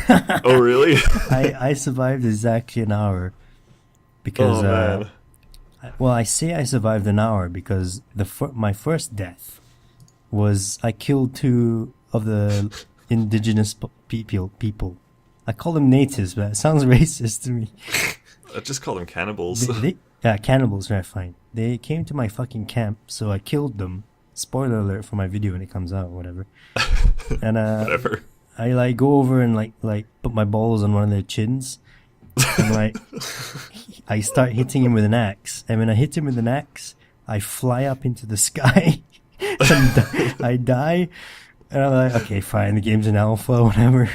Speaker 3: Oh really?
Speaker 1: I survived exactly an hour. Because,
Speaker 3: Oh man.
Speaker 1: well, I say I survived an hour because my first death was I killed 2 of the indigenous people. I call them natives, but it sounds racist to me.
Speaker 3: I just call them cannibals.
Speaker 1: Cannibals, right, fine. They came to my fucking camp, so I killed them. Spoiler alert for my video when it comes out, whatever. And
Speaker 3: Whatever.
Speaker 1: I like go over and like put my balls on one of their chins, and like I start hitting him with an axe. And when I hit him with an axe, I fly up into the sky, and I die. And I'm like, okay, fine, the game's in alpha, whatever.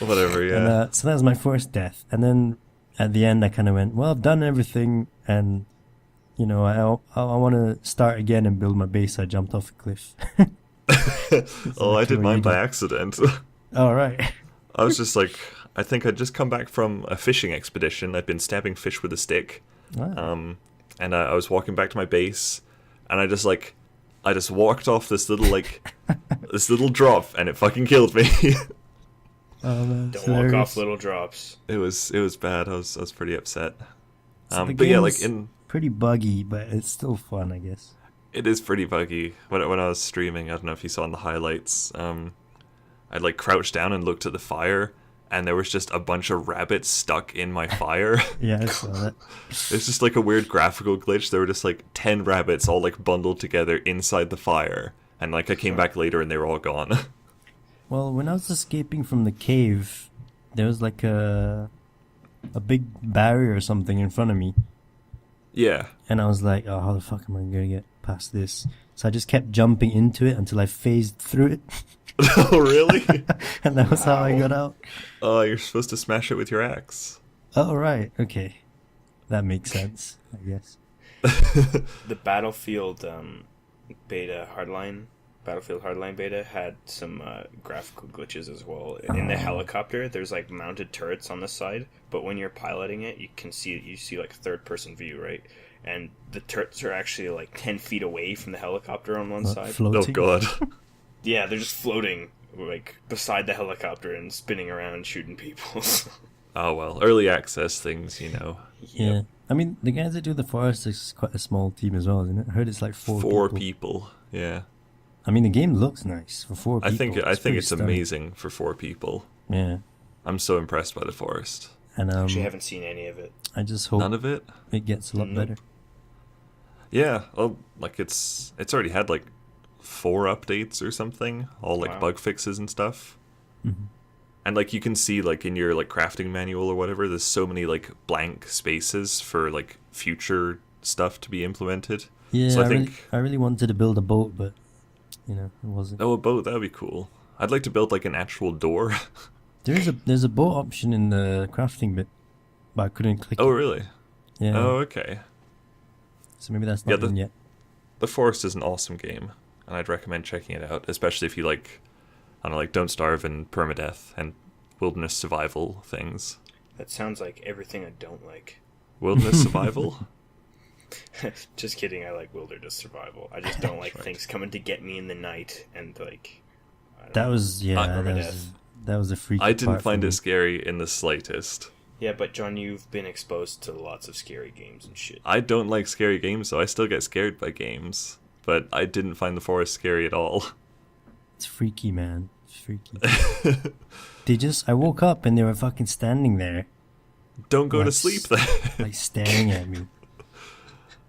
Speaker 3: Whatever, yeah.
Speaker 1: And, so that was my first death. And then at the end, I kind of went, well, I've done everything, and you know, I want to start again and build my base. I jumped off a cliff.
Speaker 3: Oh, I did
Speaker 1: what
Speaker 3: mine
Speaker 1: you
Speaker 3: by
Speaker 1: did.
Speaker 3: accident.
Speaker 1: All right.
Speaker 3: I was just like, I think I'd just come back from a fishing expedition. I'd been stabbing fish with a stick.
Speaker 1: Wow.
Speaker 3: And I was walking back to my base, and I just walked off this little this little drop, and it fucking killed me.
Speaker 1: Oh, man,
Speaker 2: Don't walk off little drops.
Speaker 3: It was bad. I was pretty upset.
Speaker 1: So the
Speaker 3: But yeah, like
Speaker 1: game's pretty buggy, but it's still fun, I guess.
Speaker 3: it is pretty buggy. When I was streaming, I don't know if you saw in the highlights. I'd like crouched down and looked at the fire, and there was just a bunch of rabbits stuck in my fire.
Speaker 1: Yeah, I saw that.
Speaker 3: It's just like a weird graphical glitch. There were just like 10 rabbits all like bundled together inside the fire, and like I came back later and they were all gone.
Speaker 1: Well, when I was escaping from the cave, there was like a big barrier or something in front of me,
Speaker 3: Yeah.
Speaker 1: and I was like, "Oh, how the fuck am I gonna get past this?" So I just kept jumping into it until I phased through it,
Speaker 3: Oh, really?
Speaker 1: and that was how I got out.
Speaker 3: Oh, you're supposed to smash it with your axe.
Speaker 1: Oh, right, okay, that makes sense, I guess.
Speaker 2: The Battlefield beta Hardline, Battlefield Hardline beta had some graphical glitches as well. In the helicopter, there's like mounted turrets on the side, but when you're piloting it, you see like third person view, right? And the turrets are actually like 10 feet away from the helicopter on one
Speaker 1: What,
Speaker 2: side.
Speaker 3: Oh,
Speaker 1: floating?
Speaker 3: God.
Speaker 2: Yeah, they're just floating like beside the helicopter and spinning around shooting people.
Speaker 3: Oh, well. Early access things, you know.
Speaker 1: Yeah, I mean, the guys that do the forest is quite a small team as well, isn't it? I heard it's like four people.
Speaker 3: People. Yeah.
Speaker 1: I mean, the game looks nice for 4 people.
Speaker 3: I think
Speaker 1: pretty
Speaker 3: it's
Speaker 1: stunning.
Speaker 3: amazing for 4 people.
Speaker 1: Yeah,
Speaker 3: I'm so impressed by the forest.
Speaker 1: and
Speaker 2: Actually, haven't seen any of it.
Speaker 1: I just hope
Speaker 3: None of it?
Speaker 1: it gets a lot
Speaker 2: Nope.
Speaker 1: better.
Speaker 3: Yeah. Well, like it's already had like 4 updates or something, all like
Speaker 2: Wow.
Speaker 3: bug fixes and stuff.
Speaker 1: Mhm.
Speaker 3: And like you can see like in your like crafting manual or whatever, there's so many like blank spaces for like future stuff to be implemented.
Speaker 1: Yeah,
Speaker 3: So I
Speaker 1: I
Speaker 3: think
Speaker 1: really wanted to build a boat, but you know, it wasn't.
Speaker 3: oh, a boat, that would be cool. I'd like to build like an actual door.
Speaker 1: There's a boat option in the crafting bit, but I couldn't click
Speaker 3: Oh,
Speaker 1: it.
Speaker 3: really?
Speaker 1: Yeah,
Speaker 3: Oh, okay.
Speaker 1: so maybe that's
Speaker 3: Yeah,
Speaker 1: not in yet.
Speaker 3: The Forest is an awesome game, and I'd recommend checking it out, especially if you like, I don't know, like Don't Starve and Permadeath and wilderness survival things.
Speaker 2: That sounds like everything I don't like.
Speaker 3: Wilderness survival?
Speaker 2: Just kidding, I like wilderness survival. I just don't like
Speaker 3: Right.
Speaker 2: things coming to get me in the night and like. I don't
Speaker 1: That
Speaker 2: know.
Speaker 1: was
Speaker 2: Permadeath.
Speaker 1: that was a freaky
Speaker 3: I didn't
Speaker 1: part for
Speaker 3: find
Speaker 1: me.
Speaker 3: it scary in the slightest.
Speaker 2: Yeah, but John, you've been exposed to lots of scary games and shit.
Speaker 3: I don't like scary games, so I still get scared by games. But I didn't find the forest scary at all.
Speaker 1: It's freaky, man. It's freaky. I woke up and they were fucking standing there,
Speaker 3: Don't go to
Speaker 1: Like,
Speaker 3: sleep then.
Speaker 1: like staring at me.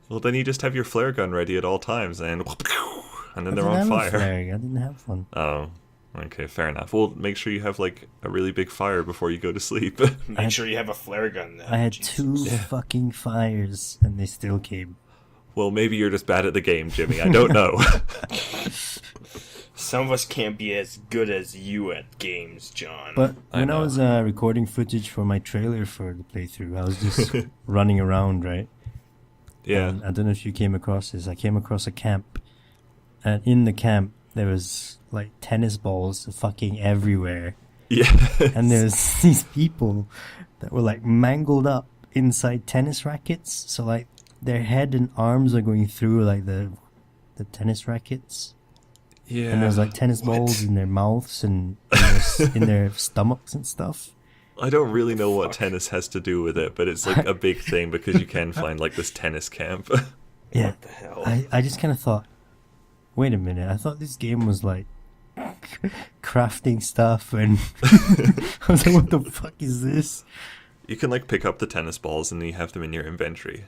Speaker 3: Well, then you just have your flare gun ready at all times, and then
Speaker 1: I
Speaker 3: they're
Speaker 1: didn't
Speaker 3: on
Speaker 1: have a
Speaker 3: fire.
Speaker 1: flare. I didn't have one.
Speaker 3: Oh, okay, fair enough. Well, make sure you have like a really big fire before you go to sleep.
Speaker 2: Make sure you have a flare gun then.
Speaker 1: I had
Speaker 2: Jesus.
Speaker 1: 2 fucking fires and they still came.
Speaker 3: Well, maybe you're just bad at the game, Jimmy. I don't know.
Speaker 2: Some of us can't be as good as you at games, John.
Speaker 1: But
Speaker 3: I
Speaker 1: when I
Speaker 3: know.
Speaker 1: was recording footage for my trailer for the playthrough, I was just running around, right?
Speaker 3: Yeah.
Speaker 1: And I don't know if you came across this. I came across a camp, and in the camp there was like tennis balls fucking everywhere,
Speaker 3: Yeah.
Speaker 1: and there's these people that were like mangled up inside tennis rackets. So like their head and arms are going through like the tennis rackets,
Speaker 3: Yeah.
Speaker 1: and there's like tennis
Speaker 2: What?
Speaker 1: balls in their mouths and in their stomachs and stuff.
Speaker 3: I don't really know what
Speaker 2: Fuck.
Speaker 3: tennis has to do with it, but it's like a big thing because you can find like this tennis camp.
Speaker 1: Yeah,
Speaker 2: What the hell?
Speaker 1: I just kind of thought, wait a minute, I thought this game was like crafting stuff, and I was like, what the fuck is this?
Speaker 3: You can like pick up the tennis balls and then you have them in your inventory.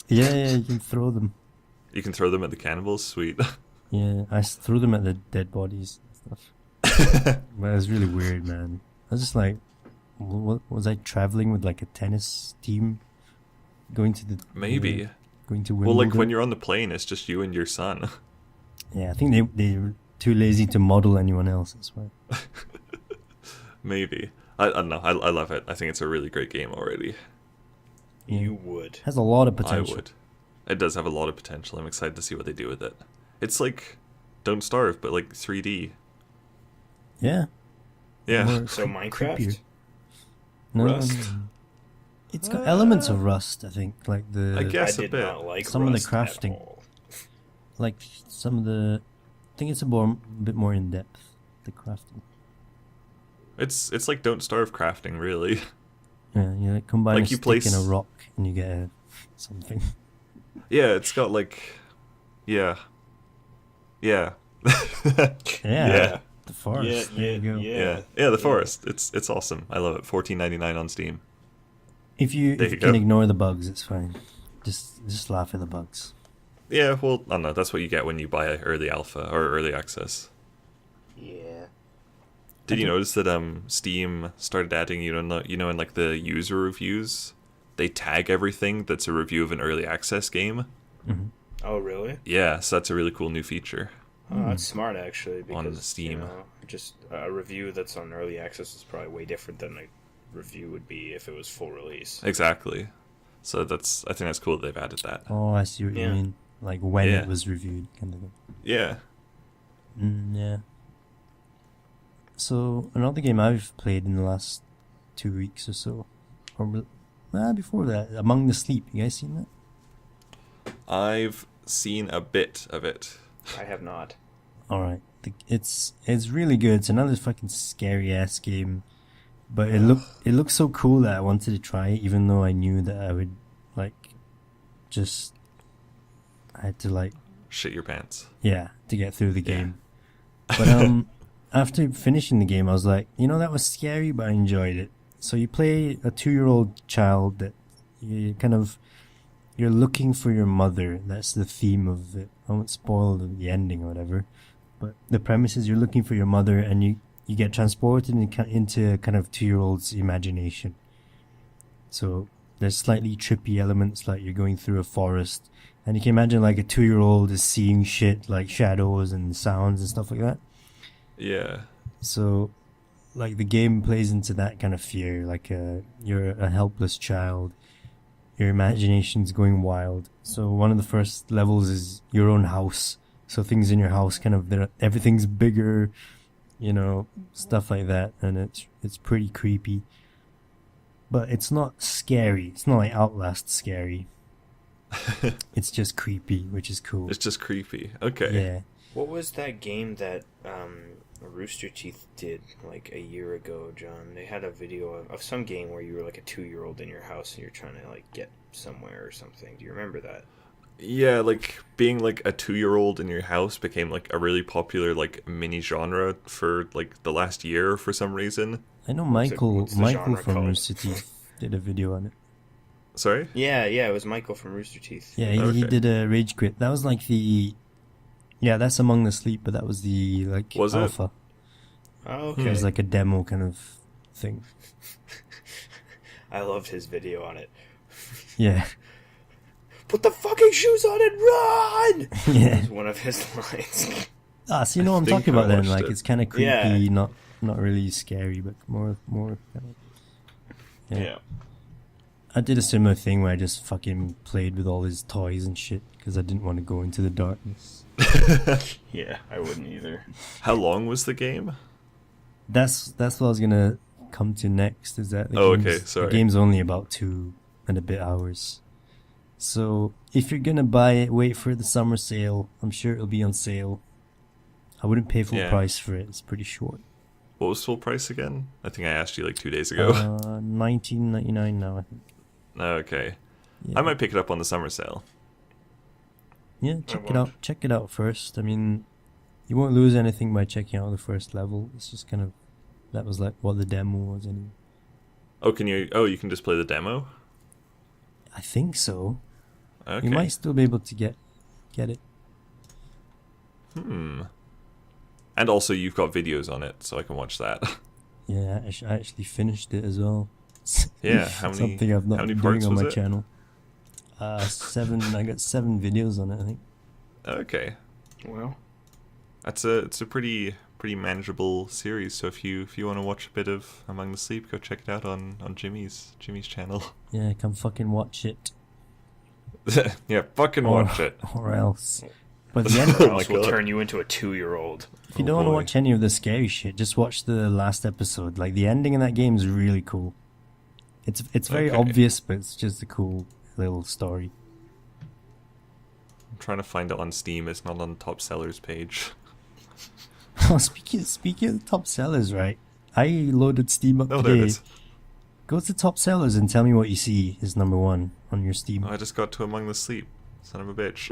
Speaker 1: Yeah, you can throw them.
Speaker 3: You can throw them at the cannibals. Sweet.
Speaker 1: Yeah, threw them at the dead bodies and stuff. But it was really weird, man. I was just like, what was I traveling with like a tennis team, going to the
Speaker 3: Maybe.
Speaker 1: going to
Speaker 3: Well,
Speaker 1: Wimbledon?
Speaker 3: like when you're on the plane, it's just you and your son.
Speaker 1: Yeah, I think they were too lazy to model anyone else. That's why.
Speaker 3: Maybe. I don't know. I love it. I think it's a really great game already.
Speaker 1: Yeah.
Speaker 2: You would.
Speaker 1: Has a lot of
Speaker 3: I
Speaker 1: potential.
Speaker 3: would. It does have a lot of potential. I'm excited to see what they do with it. It's like Don't Starve, but like 3D.
Speaker 1: Yeah.
Speaker 3: Yeah.
Speaker 1: More
Speaker 2: So Minecraft?
Speaker 1: creepier. No,
Speaker 3: Rust?
Speaker 1: It's got elements of Rust, I think. Like the
Speaker 3: I guess
Speaker 2: I
Speaker 3: a
Speaker 2: did
Speaker 3: bit.
Speaker 2: not like
Speaker 1: Some of the
Speaker 2: Rust at
Speaker 1: crafting.
Speaker 2: all.
Speaker 1: like some of the. I think it's a bit more in depth. The crafting.
Speaker 3: It's like Don't Starve crafting, really.
Speaker 1: Yeah, you like combine
Speaker 3: Like
Speaker 1: a
Speaker 3: you
Speaker 1: stick
Speaker 3: place-
Speaker 1: and a rock, and you get something.
Speaker 3: Yeah, it's got like, yeah.
Speaker 1: Yeah.
Speaker 3: Yeah.
Speaker 1: The forest. There you go.
Speaker 3: Yeah, the forest. It's awesome. I love it. $14.99 on Steam.
Speaker 1: If you
Speaker 3: There you
Speaker 1: can
Speaker 3: go.
Speaker 1: ignore the bugs, it's fine. Just laugh at the bugs.
Speaker 3: Yeah, well, I don't know. That's what you get when you buy early alpha or early access.
Speaker 2: Yeah.
Speaker 3: Did you notice that Steam started adding, in like the user reviews, they tag everything that's a review of an early access game?
Speaker 1: Mm-hmm.
Speaker 2: Oh, really?
Speaker 3: Yeah, so that's a really cool new feature.
Speaker 2: Oh, that's smart, actually, because,
Speaker 3: On Steam.
Speaker 2: just a review that's on early access is probably way different than a review would be if it was full release.
Speaker 3: Exactly. So I think that's cool that they've added that.
Speaker 1: Oh, I see what you
Speaker 2: Yeah.
Speaker 1: mean. Like when
Speaker 3: Yeah.
Speaker 1: it was reviewed, kind of thing.
Speaker 3: Yeah.
Speaker 1: Yeah. So another game I've played in the last 2 weeks or so, or before that, Among the Sleep. You guys seen that?
Speaker 3: I've seen a bit of it.
Speaker 2: I have not.
Speaker 1: All right, it's really good. It's another fucking scary ass game, but it looked so cool that I wanted to try it, even though I knew that I would I had to
Speaker 3: Shit your pants.
Speaker 1: to get through the
Speaker 3: Yeah.
Speaker 1: game. But after finishing the game, I was like, that was scary, but I enjoyed it. So you play a 2-year-old child that you're looking for your mother. That's the theme of it. I won't spoil the ending or whatever. But the premise is you're looking for your mother, and you get transported into kind of 2-year-old's imagination. So there's slightly trippy elements, like you're going through a forest, and you can imagine like a 2-year-old is seeing shit like shadows and sounds and stuff like that.
Speaker 3: Yeah.
Speaker 1: So, like, the game plays into that kind of fear. Like, you're a helpless child. Your imagination's going wild. So one of the first levels is your own house. So things in your house, everything's bigger, stuff like that. And it's pretty creepy. But it's not scary. It's not like Outlast scary. It's just creepy, which is cool.
Speaker 3: It's just creepy. Okay.
Speaker 1: Yeah.
Speaker 2: What was that game that Rooster Teeth did like a year ago, John? They had a video of some game where you were like a 2-year-old in your house and you're trying to like get somewhere or something. Do you remember that?
Speaker 3: Yeah, like being like a 2-year-old in your house became like a really popular like mini genre for like the last year for some reason.
Speaker 1: I know
Speaker 2: what's the
Speaker 1: Michael
Speaker 2: genre
Speaker 1: from
Speaker 2: called?
Speaker 1: Rooster Teeth did a video on it.
Speaker 3: Sorry?
Speaker 2: Yeah, it was Michael from Rooster Teeth.
Speaker 1: Yeah, he
Speaker 3: Okay.
Speaker 1: did a rage quit. That was like that's Among the Sleep, but that was the
Speaker 3: Was it?
Speaker 1: alpha.
Speaker 2: Oh,
Speaker 1: It
Speaker 2: okay.
Speaker 1: was like a demo kind of thing.
Speaker 2: I loved his video on it.
Speaker 1: Yeah.
Speaker 2: Put the fucking shoes on and run!
Speaker 1: Yeah.
Speaker 2: was one of his lines.
Speaker 1: So you know what I'm
Speaker 3: think
Speaker 1: talking about
Speaker 3: I
Speaker 1: then?
Speaker 3: watched
Speaker 1: Like,
Speaker 3: it.
Speaker 1: it's kind of creepy,
Speaker 2: Yeah.
Speaker 1: not really scary, but more kind of.
Speaker 2: Yeah.
Speaker 1: I did a similar thing where I just fucking played with all his toys and shit because I didn't want to go into the darkness.
Speaker 2: Yeah, I wouldn't either.
Speaker 3: How long was the game?
Speaker 1: That's what I was gonna come to next. Is that
Speaker 3: Okay, sorry.
Speaker 1: the game's only about 2 and a bit hours. So if you're gonna buy it, wait for the summer sale. I'm sure it'll be on sale. I wouldn't pay full
Speaker 3: Yeah.
Speaker 1: price for it. It's pretty short.
Speaker 3: What was full price again? I think I asked you like 2 days ago.
Speaker 1: $19.99 now, I think.
Speaker 3: Okay.
Speaker 1: Yeah.
Speaker 3: I might pick it up on the summer sale.
Speaker 1: Yeah, check it
Speaker 2: won't.
Speaker 1: out. Check it out first. I mean, you won't lose anything by checking out the first level. It's just kind of that was like what the demo was anyway.
Speaker 3: Oh, you can just play the demo?
Speaker 1: I think so.
Speaker 3: Okay.
Speaker 1: You might still be able to get it.
Speaker 3: And also you've got videos on it, so I can watch that.
Speaker 1: Yeah, I actually finished it as well.
Speaker 3: Yeah, how many
Speaker 1: Something I've not
Speaker 3: how many
Speaker 1: been
Speaker 3: parts
Speaker 1: doing on
Speaker 3: was
Speaker 1: my
Speaker 3: it?
Speaker 1: channel. 7. I got 7 videos on it, I think.
Speaker 3: Okay.
Speaker 2: Well,
Speaker 3: It's a pretty manageable series, so if you want to watch a bit of Among the Sleep, go check it out on Jimmy's channel.
Speaker 1: Yeah, come fucking watch it.
Speaker 3: Yeah, fucking
Speaker 1: Or-
Speaker 3: watch it.
Speaker 1: Or else. But the end,
Speaker 3: Oh my
Speaker 2: else will
Speaker 3: God.
Speaker 2: turn you into a 2-year-old.
Speaker 1: if you
Speaker 3: Oh
Speaker 1: don't want to
Speaker 3: boy.
Speaker 1: watch any of the scary shit, just watch the last episode. Like, the ending in that game is really cool. It's very
Speaker 3: Okay.
Speaker 1: obvious, but it's just a cool little story.
Speaker 3: I'm trying to find it on Steam. It's not on the top sellers page.
Speaker 1: Oh, speaking of the top sellers, right? I loaded Steam up
Speaker 3: Oh, there it
Speaker 1: today.
Speaker 3: is.
Speaker 1: Go to top sellers and tell me what you see is number 1 on your Steam.
Speaker 3: Oh, I just got to Among the Sleep. Son of a bitch.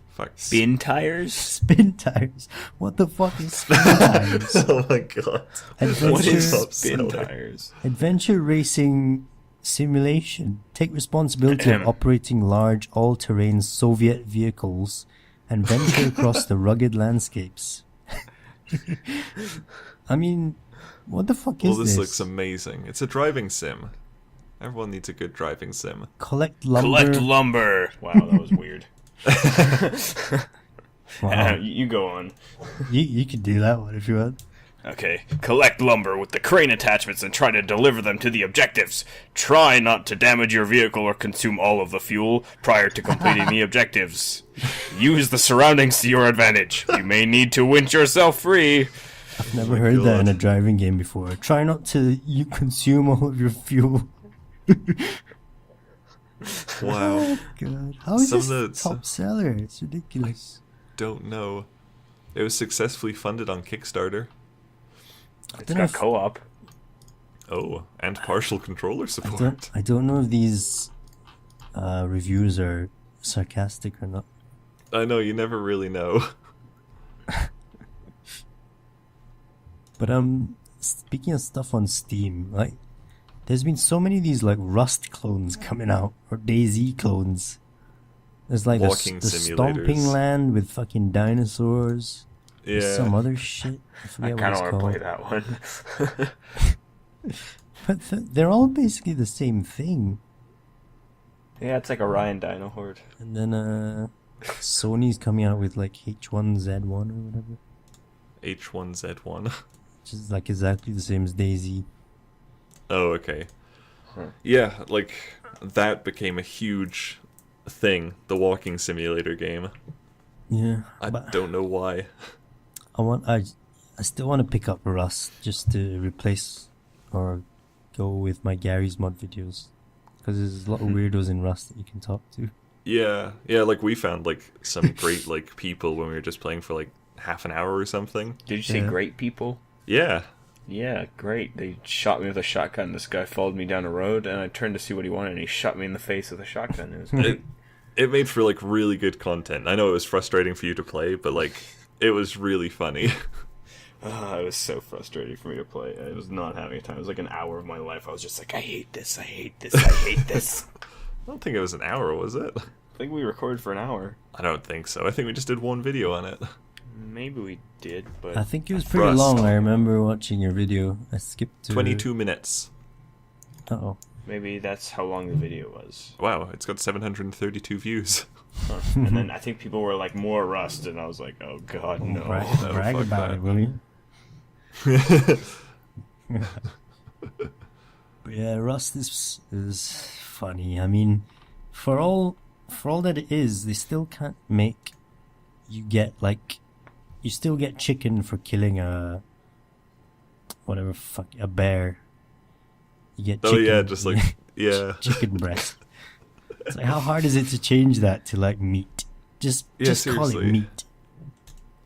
Speaker 3: Fuck.
Speaker 2: Bin tires?
Speaker 1: Spin tires. What the fuck is spin tires?
Speaker 3: Oh my god.
Speaker 1: Adventure,
Speaker 2: What is
Speaker 3: Top
Speaker 2: spin
Speaker 3: seller.
Speaker 2: tires?
Speaker 1: adventure racing simulation. Take responsibility of
Speaker 2: Ahem.
Speaker 1: operating large all-terrain Soviet vehicles and venture across the rugged landscapes. I mean, what the fuck
Speaker 3: Well,
Speaker 1: is
Speaker 3: this
Speaker 1: this?
Speaker 3: looks amazing. It's a driving sim. Everyone needs a good driving sim.
Speaker 1: Collect lumber.
Speaker 2: Collect lumber. Wow, that was weird.
Speaker 1: Wow.
Speaker 2: You go on.
Speaker 1: You could do that one if you want.
Speaker 2: Okay. Collect lumber with the crane attachments and try to deliver them to the objectives. Try not to damage your vehicle or consume all of the fuel prior to completing the objectives. Use the surroundings to your advantage. You may need to winch yourself free.
Speaker 1: I've never heard that
Speaker 3: God.
Speaker 1: in a driving game before. Try not to consume all of your fuel.
Speaker 3: Wow.
Speaker 1: Oh, God. How is
Speaker 3: Some
Speaker 1: this
Speaker 3: of the-
Speaker 1: top seller? It's ridiculous.
Speaker 3: Don't know. It was successfully funded on Kickstarter.
Speaker 2: It's
Speaker 1: don't know
Speaker 2: got
Speaker 1: if-
Speaker 2: co-op.
Speaker 3: Oh, and partial controller
Speaker 1: I
Speaker 3: support.
Speaker 1: don't know if these reviews are sarcastic or not.
Speaker 3: I know, you never really know.
Speaker 1: But speaking of stuff on Steam, like there's been so many of these like Rust clones coming out or DayZ clones. There's like
Speaker 3: Walking
Speaker 1: the
Speaker 3: simulators.
Speaker 1: Stomping Land with fucking dinosaurs. There's
Speaker 3: Yeah.
Speaker 1: some other shit. I
Speaker 2: I
Speaker 1: forget what
Speaker 2: kind
Speaker 1: it's
Speaker 2: of want to
Speaker 1: called.
Speaker 2: play that one.
Speaker 1: But they're all basically the same thing.
Speaker 2: Yeah, it's like a Ryan Dino Horde.
Speaker 1: And then Sony's coming out with like H1Z1 or whatever,
Speaker 3: H1Z1.
Speaker 1: which is like exactly the same as DayZ.
Speaker 3: Oh, okay.
Speaker 2: Huh.
Speaker 3: Yeah, like, that became a huge thing, the walking simulator game.
Speaker 1: Yeah,
Speaker 3: I
Speaker 1: but
Speaker 3: don't know why.
Speaker 1: I still want to pick up Rust just to replace or go with my Gary's mod videos, because there's a lot of weirdos in Rust that you can talk to.
Speaker 3: Yeah, like, we found, like, some great, like, people when we were just playing for, like, half an hour or something.
Speaker 2: Did you say
Speaker 1: Yeah.
Speaker 2: great people?
Speaker 3: Yeah.
Speaker 2: Yeah, great. They shot me with a shotgun. This guy followed me down a road, and I turned to see what he wanted, and he shot me in the face with a shotgun. It was great.
Speaker 3: It made for, like, really good content. I know it was frustrating for you to play, but, like, it was really funny.
Speaker 2: It was so frustrating for me to play. I was not having a time. It was like an hour of my life. I was just like, I hate this, I hate this, I hate this.
Speaker 3: I don't think it was an hour, was it?
Speaker 2: I think we recorded for an hour.
Speaker 3: I don't think so. I think we just did one video on it.
Speaker 2: Maybe we did, but
Speaker 1: I think it was pretty
Speaker 3: Rust.
Speaker 1: long. I remember watching your video. I skipped to
Speaker 3: 22 minutes.
Speaker 1: Uh-oh.
Speaker 2: maybe that's how long the video was.
Speaker 3: Wow, it's got 732 views.
Speaker 2: Huh. And then I think people were like, more Rust, and I was like, oh god, no.
Speaker 1: Brag
Speaker 3: fuck
Speaker 1: about
Speaker 3: that.
Speaker 1: it, will you? But yeah, Rust is funny. I mean, for all that it is, they still can't make you get like, you still get chicken for killing a bear. You get
Speaker 3: Oh
Speaker 1: chicken,
Speaker 3: yeah, just like, yeah.
Speaker 1: chicken breast. It's like, how hard is it to change that to like meat? Just
Speaker 3: Yeah,
Speaker 1: call it
Speaker 3: seriously.
Speaker 1: meat.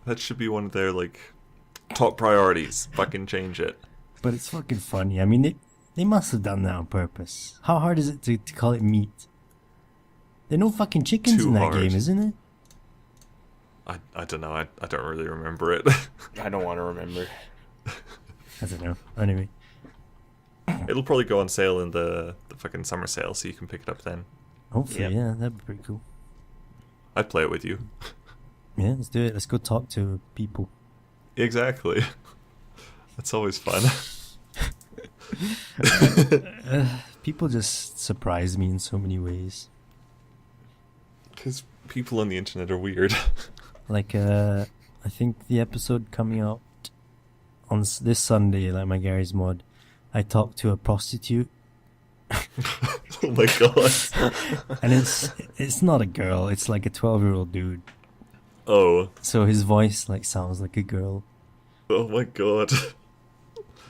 Speaker 3: That should be one of their, like, top priorities. Fucking change it.
Speaker 1: But it's fucking funny. I mean, they must have done that on purpose. How hard is it to call it meat? There are no fucking chickens
Speaker 3: Too
Speaker 1: in that
Speaker 3: hard.
Speaker 1: game, isn't it?
Speaker 3: I don't know, I don't really remember it.
Speaker 2: I don't want to remember.
Speaker 1: I don't know. Anyway.
Speaker 3: It'll probably go on sale in the fucking summer sale, so you can pick it up then.
Speaker 1: Hopefully,
Speaker 2: Yep.
Speaker 1: yeah, that'd be pretty cool.
Speaker 3: I'd play it with you.
Speaker 1: Yeah, let's do it. Let's go talk to people.
Speaker 3: Exactly. That's always fun.
Speaker 1: People just surprise me in so many ways.
Speaker 3: Because people on the internet are weird.
Speaker 1: Like, I think the episode coming out on this Sunday, like my Gary's mod, I talked to a prostitute.
Speaker 3: Oh my god.
Speaker 1: And it's not a girl, it's like a 12-year-old dude.
Speaker 3: Oh.
Speaker 1: So his voice like sounds like a girl.
Speaker 3: Oh my god.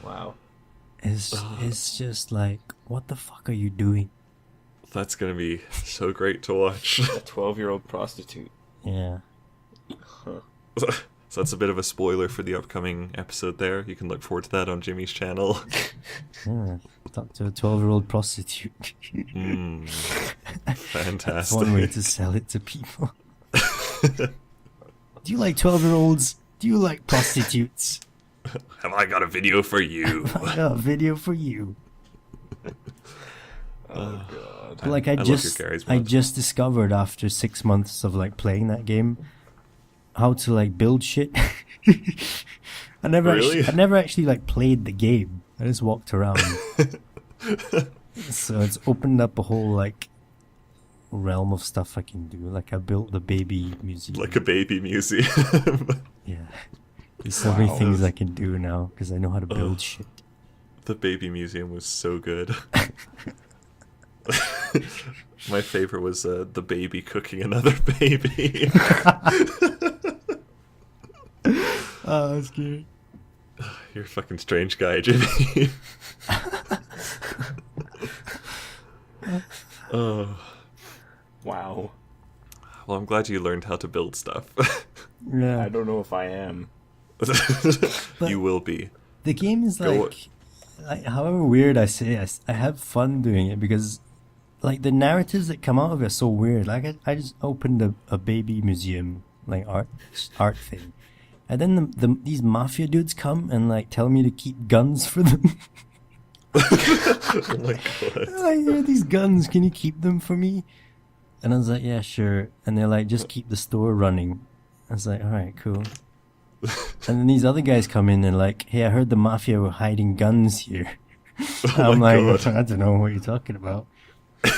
Speaker 2: Wow.
Speaker 1: It's just like, what the fuck are you doing?
Speaker 3: That's gonna be so great to watch.
Speaker 2: A 12-year-old prostitute.
Speaker 1: Yeah.
Speaker 3: So that's a bit of a spoiler for the upcoming episode there. You can look forward to that on Jimmy's channel.
Speaker 1: Yeah. Talk to a 12-year-old prostitute. That's
Speaker 3: Fantastic.
Speaker 1: one way to sell it to people. Do you like 12-year-olds? Do you like prostitutes?
Speaker 3: Have I got a video for you?
Speaker 1: I got a video for you.
Speaker 2: Oh god.
Speaker 1: But like
Speaker 3: I love your Gary's
Speaker 1: I
Speaker 3: mod.
Speaker 1: just discovered after 6 months of like playing that game how to like build shit. I never
Speaker 3: Really?
Speaker 1: I never actually like played the game. I just walked around. So it's opened up a whole like realm of stuff I can do. Like I built the baby museum.
Speaker 3: Like a baby museum.
Speaker 1: Yeah. There's so many
Speaker 2: Wow.
Speaker 1: things I can do now because I know how to build
Speaker 3: Ugh.
Speaker 1: shit.
Speaker 3: The baby museum was so good. My favorite was the baby cooking another baby.
Speaker 1: Oh, that's good.
Speaker 3: You're a fucking strange guy, Jimmy. Oh,
Speaker 2: Wow.
Speaker 3: well, I'm glad you learned how to build stuff.
Speaker 1: Yeah.
Speaker 2: I don't know if I am.
Speaker 3: You will be.
Speaker 1: The game is
Speaker 3: Go-
Speaker 1: like, however weird I say, I have fun doing it because, like, the narratives that come out of it are so weird. Like, I just opened a baby museum, like, art thing. And then these mafia dudes come and, like, tell me to keep guns for them.
Speaker 3: Oh my god.
Speaker 1: Like, here are these guns, can you keep them for me? And I was like, yeah, sure. And they're like, just keep the store running. I was like, alright, cool. And then these other guys come in and like, hey, I heard the mafia were hiding guns here.
Speaker 3: Oh
Speaker 1: I'm
Speaker 3: my
Speaker 1: like,
Speaker 3: god.
Speaker 1: I don't know what you're talking about. And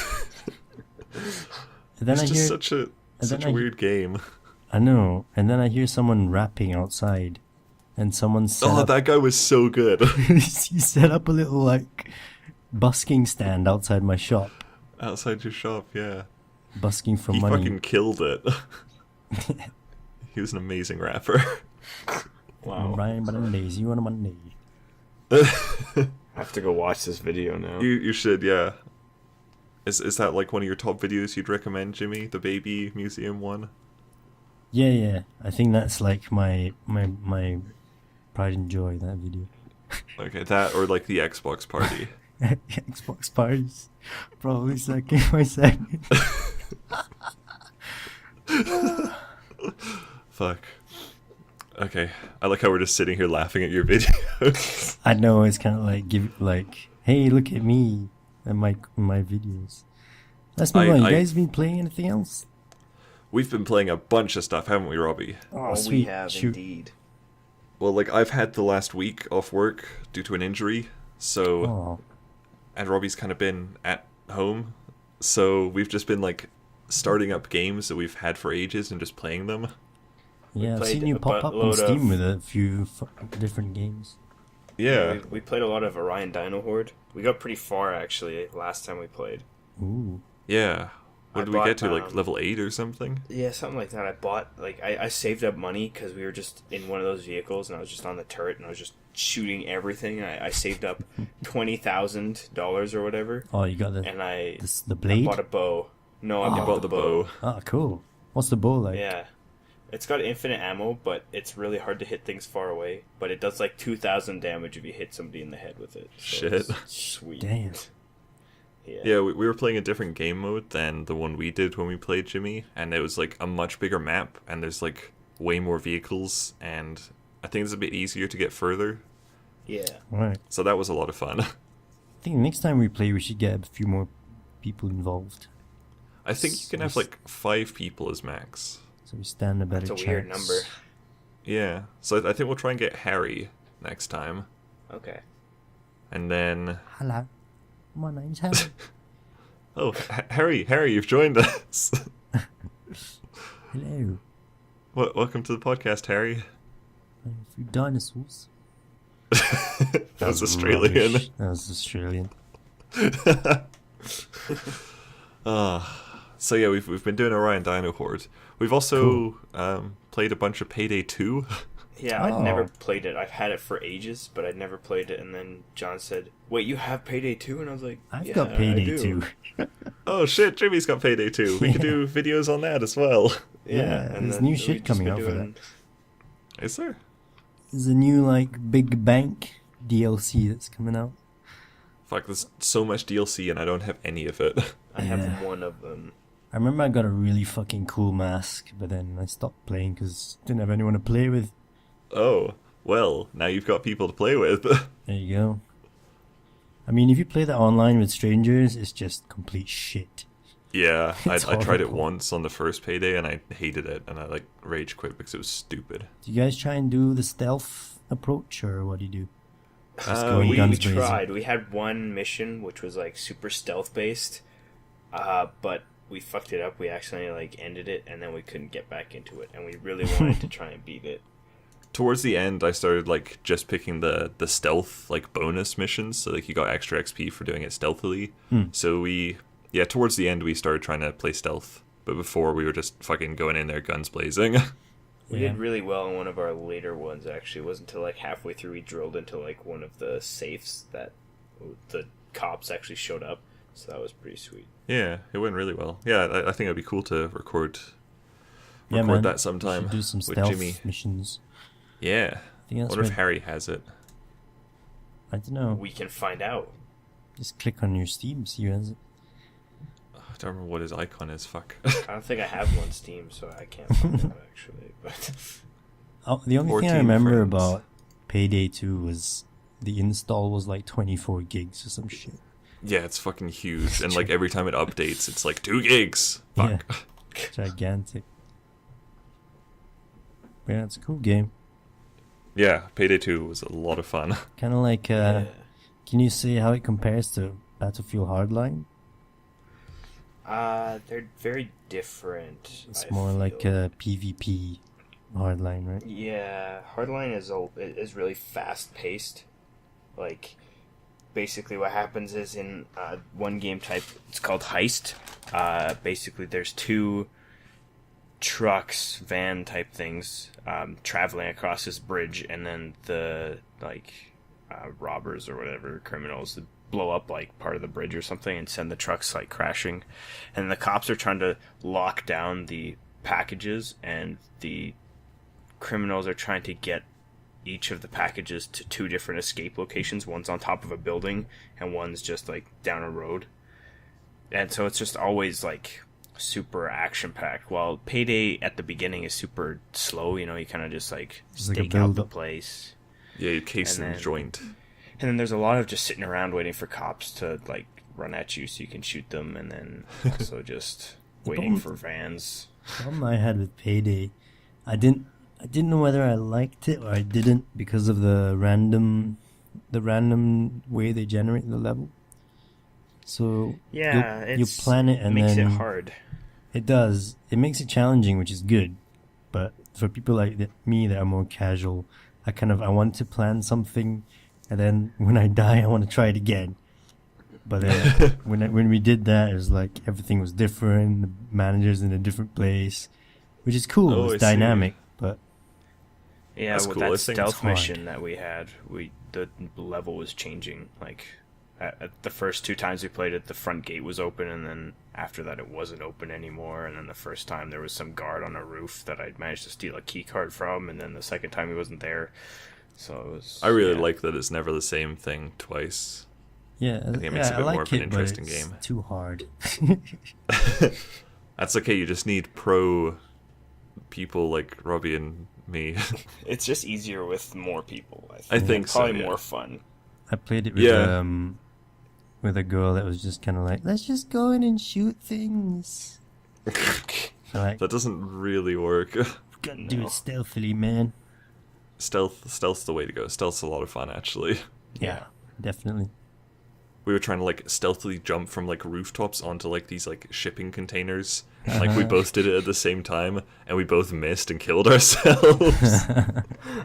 Speaker 1: then
Speaker 3: It's
Speaker 1: I
Speaker 3: just
Speaker 1: hear,
Speaker 3: such a
Speaker 1: then
Speaker 3: a weird game.
Speaker 1: I know. And then I hear someone rapping outside, and someone set
Speaker 3: Oh,
Speaker 1: up,
Speaker 3: that guy was so good.
Speaker 1: he set up a little like busking stand outside my shop,
Speaker 3: Outside your shop, yeah.
Speaker 1: busking for
Speaker 3: He
Speaker 1: money.
Speaker 3: fucking killed it. He was an amazing rapper.
Speaker 2: Wow.
Speaker 1: Brian, but I'm lazy. You want money?
Speaker 2: I have to go watch this video now.
Speaker 3: You should, yeah. Is that like one of your top videos you'd recommend, Jimmy? The baby museum one?
Speaker 1: Yeah. I think that's like my pride and joy. That video.
Speaker 3: Okay, that or like the Xbox party.
Speaker 1: Xbox parties, probably second. My second.
Speaker 3: Fuck. Okay, I like how we're just sitting here laughing at your videos.
Speaker 1: I know it's kind of like, hey, look at me and my videos. Let's move on. You guys been playing anything else?
Speaker 3: We've been playing a bunch of stuff, haven't we, Robby?
Speaker 1: Oh,
Speaker 2: we
Speaker 1: sweet.
Speaker 2: have
Speaker 1: Shoot.
Speaker 2: indeed.
Speaker 3: Well, like I've had the last week off work due to an injury, so
Speaker 1: Oh,
Speaker 3: and Robbie's kind of been at home, so we've just been like starting up games that we've had for ages and just playing them.
Speaker 1: yeah. I've
Speaker 2: played
Speaker 1: seen you
Speaker 2: a
Speaker 1: pop up on
Speaker 2: buttload
Speaker 1: Steam
Speaker 2: of-
Speaker 1: with a few different games.
Speaker 3: Yeah.
Speaker 2: We played a lot of Orion Dino Horde. We got pretty far actually last time we played.
Speaker 1: Ooh.
Speaker 3: Yeah. What
Speaker 2: I
Speaker 3: did we get to,
Speaker 2: bought,
Speaker 3: like level 8 or something?
Speaker 2: Yeah, something like that. I bought I saved up money because we were just in one of those vehicles and I was just on the turret and I was just shooting everything. I saved up $20,000 or whatever,
Speaker 1: Oh, you got the
Speaker 2: and I
Speaker 1: the blade.
Speaker 2: bought a bow. No, I
Speaker 1: Oh.
Speaker 3: You
Speaker 2: bought,
Speaker 3: bought
Speaker 2: the
Speaker 3: the
Speaker 2: bow.
Speaker 3: bow.
Speaker 1: Ah, cool. What's the bow like?
Speaker 2: Yeah. It's got infinite ammo, but it's really hard to hit things far away. But it does like 2,000 damage if you hit somebody in the head with it. So
Speaker 3: Shit.
Speaker 2: it's Sweet.
Speaker 1: Damn.
Speaker 3: Yeah, we were playing a different game mode than the one we did when we played Jimmy, and it was like a much bigger map, and there's like way more vehicles, and I think it's a bit easier to get further.
Speaker 2: Yeah.
Speaker 1: Right.
Speaker 3: So that was a lot of fun.
Speaker 1: I think next time we play, we should get a few more people involved,
Speaker 3: I think you can have like 5 people as max.
Speaker 1: so we stand a better
Speaker 2: That's a
Speaker 1: chance.
Speaker 2: weird number.
Speaker 3: Yeah, so I think we'll try and get Harry next time,
Speaker 2: Okay.
Speaker 3: and then
Speaker 1: Hello, my name's Harry.
Speaker 3: oh Harry, you've joined us.
Speaker 1: Hello.
Speaker 3: Welcome to the podcast, Harry.
Speaker 1: A few dinosaurs.
Speaker 3: That was Australian.
Speaker 1: Rubbish. That was Australian.
Speaker 3: So yeah, we've been doing Orion Dino Horde. We've also played a bunch of Payday 2.
Speaker 2: Yeah,
Speaker 1: Oh.
Speaker 2: I'd never played it. I've had it for ages, but I'd never played it. And then John said, "Wait, you have Payday 2?" And I was like,
Speaker 1: I've
Speaker 2: "Yeah,
Speaker 1: got
Speaker 2: I
Speaker 1: Payday
Speaker 2: do."
Speaker 1: 2.
Speaker 3: Oh shit, Jimmy's got Payday 2. We could
Speaker 1: Yeah.
Speaker 3: do videos on that as well.
Speaker 1: Yeah,
Speaker 2: and
Speaker 1: there's
Speaker 2: then
Speaker 1: new
Speaker 2: we've
Speaker 1: shit
Speaker 2: just
Speaker 1: coming
Speaker 2: been
Speaker 1: out for
Speaker 2: doing-
Speaker 3: Is there?
Speaker 1: There's a new like Big Bank DLC that's coming out.
Speaker 3: Fuck, there's so much DLC and I don't have any of it.
Speaker 2: I
Speaker 1: Yeah.
Speaker 2: have one of them.
Speaker 1: I remember I got a really fucking cool mask, but then I stopped playing because didn't have anyone to play with.
Speaker 3: Oh, well, now you've got people to play with.
Speaker 1: There you go. I mean, if you play that online with strangers, it's just complete shit.
Speaker 3: Yeah, I
Speaker 1: It's
Speaker 3: tried it
Speaker 1: horrible.
Speaker 3: once on the first payday and I hated it and I like rage quit because it was stupid.
Speaker 1: Do you guys try and do the stealth approach, or what do you do? Just go in
Speaker 2: We
Speaker 1: guns blazing.
Speaker 2: tried. We had one mission which was like super stealth based, but we fucked it up. We accidentally like ended it, and then we couldn't get back into it. And we really wanted to try and beat it.
Speaker 3: Towards the end, I started like just picking the stealth like bonus missions, so like you got extra XP for doing it stealthily. So towards the end we started trying to play stealth, but before we were just fucking going in there guns blazing.
Speaker 2: We
Speaker 1: Yeah.
Speaker 2: did really well in one of our later ones. Actually, it wasn't until like halfway through we drilled into like one of the safes that the cops actually showed up. So that was pretty sweet.
Speaker 3: Yeah, it went really well. Yeah, I think it'd be cool to record
Speaker 1: Yeah, man.
Speaker 3: that
Speaker 1: We
Speaker 3: sometime
Speaker 1: should do some
Speaker 3: with
Speaker 1: stealth
Speaker 3: Jimmy.
Speaker 1: missions.
Speaker 3: Yeah.
Speaker 1: I think that's
Speaker 3: Wonder if
Speaker 1: right.
Speaker 3: Harry has it.
Speaker 1: I don't know.
Speaker 2: We can find out.
Speaker 1: Just click on your Steam, see who has it.
Speaker 3: I don't remember what his icon is. Fuck.
Speaker 2: I don't think I have one Steam, so I can't find out actually. But
Speaker 1: Oh, the only thing I
Speaker 3: 14
Speaker 1: remember
Speaker 3: friends.
Speaker 1: about Payday 2 was the install was like 24 gigs or some shit.
Speaker 3: Yeah, it's fucking huge, and like every time it updates, it's like 2 gigs. Fuck.
Speaker 1: Yeah. Gigantic. But yeah, it's a cool game.
Speaker 3: Yeah, Payday 2 was a lot of fun.
Speaker 1: Kind of like,
Speaker 2: yeah.
Speaker 1: can you say how it compares to Battlefield Hardline?
Speaker 2: They're very different.
Speaker 1: It's
Speaker 2: I
Speaker 1: more like
Speaker 2: feel.
Speaker 1: a PvP Hardline, right?
Speaker 2: Yeah, Hardline is really fast paced. Like, basically, what happens is in one game type, it's called Heist. Basically, there's two trucks, van type things, traveling across this bridge, and then the robbers or whatever criminals blow up like part of the bridge or something and send the trucks like crashing, and the cops are trying to lock down the packages, and the criminals are trying to get each of the packages to two different escape locations. One's on top of a building and one's just like down a road, and so it's just always like super action packed, while Payday at the beginning is super slow. You kind of just like
Speaker 1: It's like a
Speaker 2: stake out the
Speaker 1: build-up.
Speaker 2: place.
Speaker 3: Yeah, you case
Speaker 2: And
Speaker 3: in the
Speaker 2: then-
Speaker 3: joint.
Speaker 2: And then there's a lot of just sitting around waiting for cops to like run at you so you can shoot them, and then also just waiting for vans.
Speaker 1: The problem I had with Payday, I didn't know whether I liked it or I didn't because of the random way they generate the level. So
Speaker 2: Yeah,
Speaker 1: you plan it and
Speaker 2: makes
Speaker 1: then
Speaker 2: it hard.
Speaker 1: It does. It makes it challenging, which is good. But for people like me that are more casual, I want to plan something, and then when I die, I want to try it again. But then when we did that, it was like everything was different. The manager's in a different place, which is cool.
Speaker 3: Oh, I
Speaker 1: It's
Speaker 3: see.
Speaker 1: dynamic, but
Speaker 2: Yeah,
Speaker 3: That's
Speaker 2: with
Speaker 3: cool. I
Speaker 2: that
Speaker 3: think
Speaker 2: stealth
Speaker 1: it's hard.
Speaker 2: mission that we had, the level was changing. Like at the first two times we played it, the front gate was open, and then after that, it wasn't open anymore. And then the first time there was some guard on a roof that I'd managed to steal a key card from, and then the second time he wasn't there. So it was.
Speaker 3: I really
Speaker 2: yeah.
Speaker 3: like that it's never the same thing twice.
Speaker 1: yeah,
Speaker 3: think it makes it a bit
Speaker 1: I
Speaker 3: more
Speaker 1: like
Speaker 3: of an
Speaker 1: it, but
Speaker 3: interesting
Speaker 1: it's
Speaker 3: game.
Speaker 1: too hard.
Speaker 3: That's okay, you just need pro people like Robby and me.
Speaker 2: It's just easier with more people. I think,
Speaker 3: I think
Speaker 2: And
Speaker 3: so,
Speaker 2: probably
Speaker 3: yeah.
Speaker 2: more fun.
Speaker 1: I played it
Speaker 3: Yeah.
Speaker 1: with a girl that was just kind of like, let's just go in and shoot things. Like,
Speaker 3: That doesn't really work.
Speaker 1: gotta do
Speaker 2: No.
Speaker 1: it stealthily, man.
Speaker 3: Stealth's the way to go. Stealth's a lot of fun, actually.
Speaker 1: Yeah, definitely.
Speaker 3: We were trying to like stealthily jump from like rooftops onto like these like shipping containers. Like we both did it at the same time, and we both missed and killed ourselves.